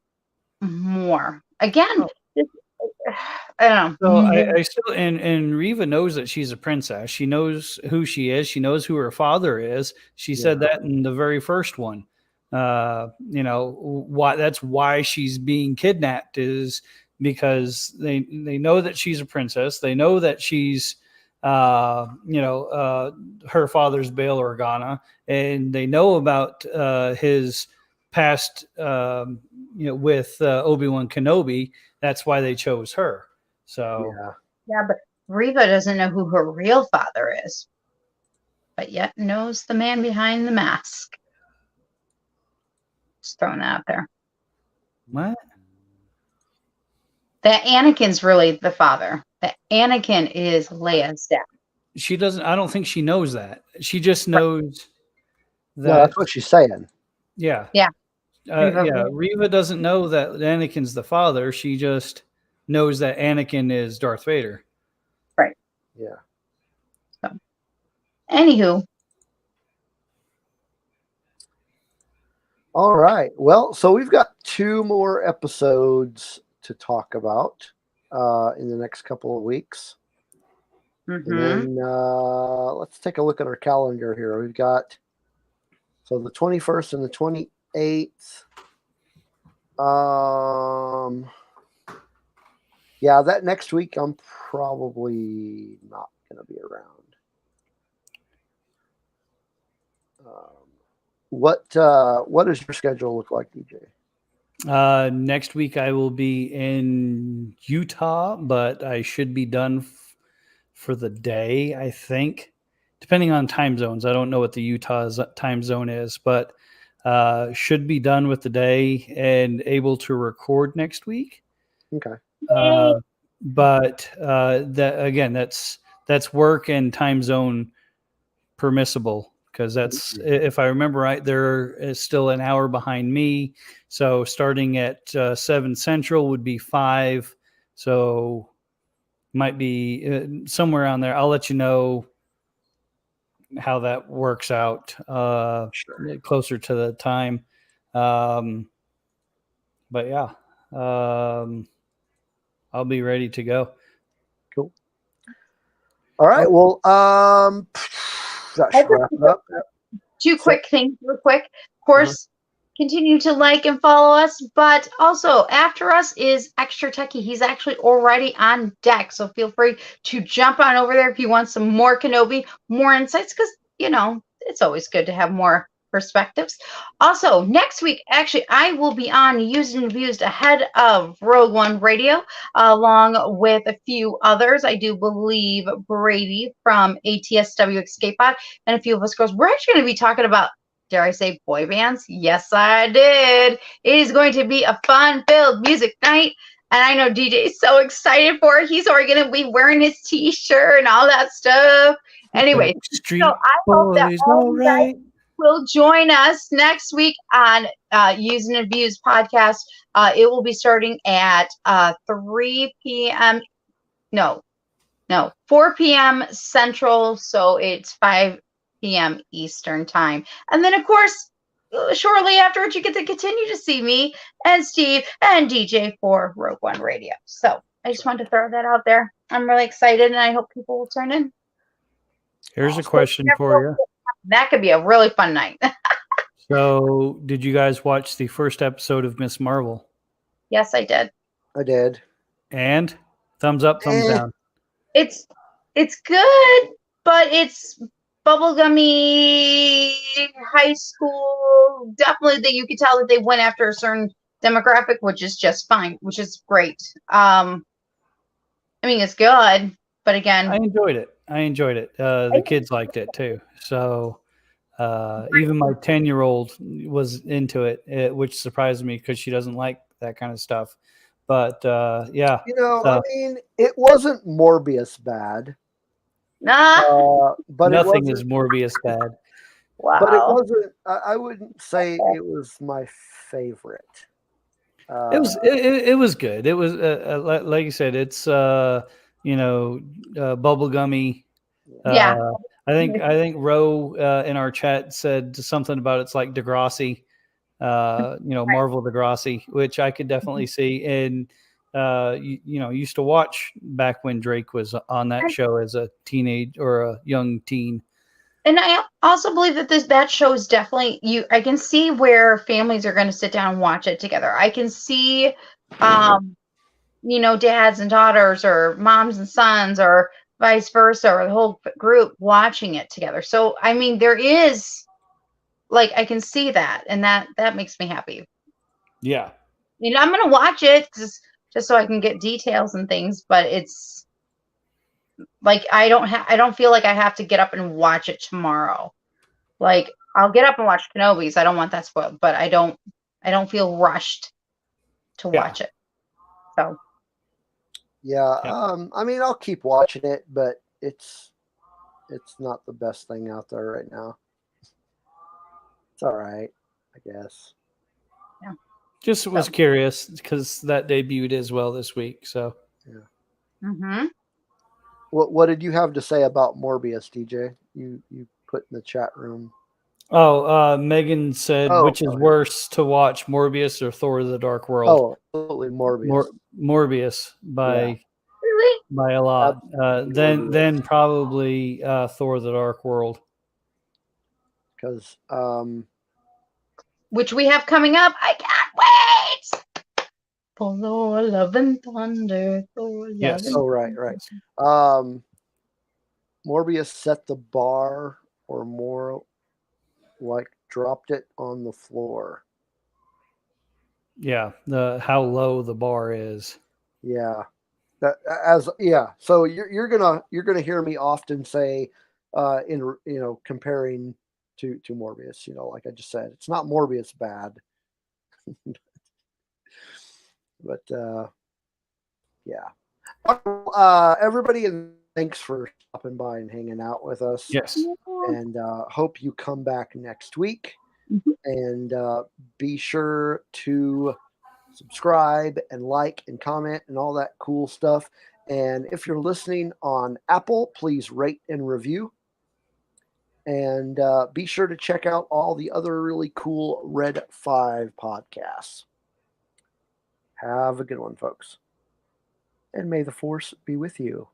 more. Again, I don't know. So I still and Reva knows that she's a princess. She knows who she is. She knows who her father is. She said that in the very first one. That's why she's being kidnapped is because they know that she's a princess. They know that she's her father's Bail Organa, and they know about his past with Obi-Wan Kenobi. That's why they chose her. So yeah, but Reva doesn't know who her real father is, but yet knows the man behind the mask. Just throwing that out there. What? That Anakin's really the father. That Anakin is Leia's dad. She doesn't. I don't think she knows that. She just knows that. No, that's what she's saying. Yeah. Yeah. Reva doesn't know that Anakin's the father. She just knows that Anakin is Darth Vader. Right. Yeah. So, anywho. All right. Well, so we've got 2 more episodes to talk about in the next couple of weeks. Mm-hmm. And then let's take a look at our calendar here. We've got the 21st and the 28th. Yeah, that next week I'm probably not going to be around. What does your schedule look like, DJ? Next week I will be in Utah, but I should be done for the day, I think, depending on time zones. I don't know what the Utah's time zone is, but should be done with the day and able to record next week. Okay. But that again, that's work and time zone permissible, because that's, if I remember right, there is still an hour behind me. So starting at 7 Central would be 5. So might be somewhere around there. I'll let you know how that works out closer to the time. But yeah, I'll be ready to go. Cool. All right. Well, that should wrap it up. Two quick things real quick. Of course, continue to like and follow us, but also after us is Extra Techie. He's actually already on deck, so feel free to jump on over there if you want some more Kenobi, more insights, because, you know, it's always good to have more perspectives. Also, next week, actually, I will be on Used and Abused ahead of Rogue One Radio, along with a few others. I do believe Brady from ATSW Escape Pod and a few of us girls. We're actually going to be talking about, dare I say, boy bands? Yes, I did. It is going to be a fun-filled music night, and I know DJ is so excited for it. He's already going to be wearing his T-shirt and all that stuff. Anyway, so I hope that all you guys will join us next week on Used and Abused podcast. It will be starting at 3 p.m. No, 4 p.m. Central, so it's 5 p.m. Eastern time. And then, of course, shortly afterwards, you get to continue to see me and Steve and DJ for Rogue One Radio. So I just wanted to throw that out there. I'm really excited, and I hope people will turn in. Here's a question for you. That could be a really fun night. So, did you guys watch the first episode of Miss Marvel? Yes, I did. I did. And thumbs up, thumbs down. It's good, but it's bubblegummy high school. Definitely that you could tell that they went after a certain demographic, which is just fine, which is great. I mean, it's good, but again, I enjoyed it. The kids liked it too. So even my 10-year-old was into it, which surprised me because she doesn't like that kind of stuff. But yeah, you know, I mean, it wasn't Morbius bad. Nah, but nothing is Morbius bad. Wow. But it wasn't. I wouldn't say it was my favorite. It was good. It was like you said. It's bubblegummy. Yeah. I think Ro in our chat said something about it's like Degrassi. Marvel Degrassi, which I could definitely see. And used to watch back when Drake was on that show as a teenage or a young teen. And I also believe that that show is definitely I can see where families are going to sit down and watch it together. I can see, dads and daughters or moms and sons or vice versa, or the whole group watching it together. So, I mean, there is, like, I can see that, and that makes me happy. Yeah. I'm going to watch it just so I can get details and things, but it's like I don't feel like I have to get up and watch it tomorrow. Like, I'll get up and watch Kenobi's. I don't want that spoiled, but I don't feel rushed to watch it. So yeah. I mean, I'll keep watching it, but it's not the best thing out there right now. It's all right, I guess. Yeah. Just was curious because that debuted as well this week. So yeah. Mm-hmm. What did you have to say about Morbius, DJ? You put in the chat room. Oh, Megan said, which is worse to watch, Morbius or Thor: The Dark World? Oh, absolutely Morbius. Morbius by a lot. Then probably Thor: The Dark World. Because which we have coming up. I can't wait. Thor, love and thunder, Thor, love Yes. and Oh, right. Morbius set the bar, or more like dropped it on the floor. Yeah, how low the bar is. Yeah. So you're gonna hear me often say, in comparing to Morbius, like I just said, it's not Morbius bad, but yeah. Everybody, and thanks for stopping by and hanging out with us. Yes. And hope you come back next week. Mhm. And be sure to subscribe and like and comment and all that cool stuff. And if you're listening on Apple, please rate and review. And be sure to check out all the other really cool Red 5 podcasts. Have a good one, folks. And may the force be with you.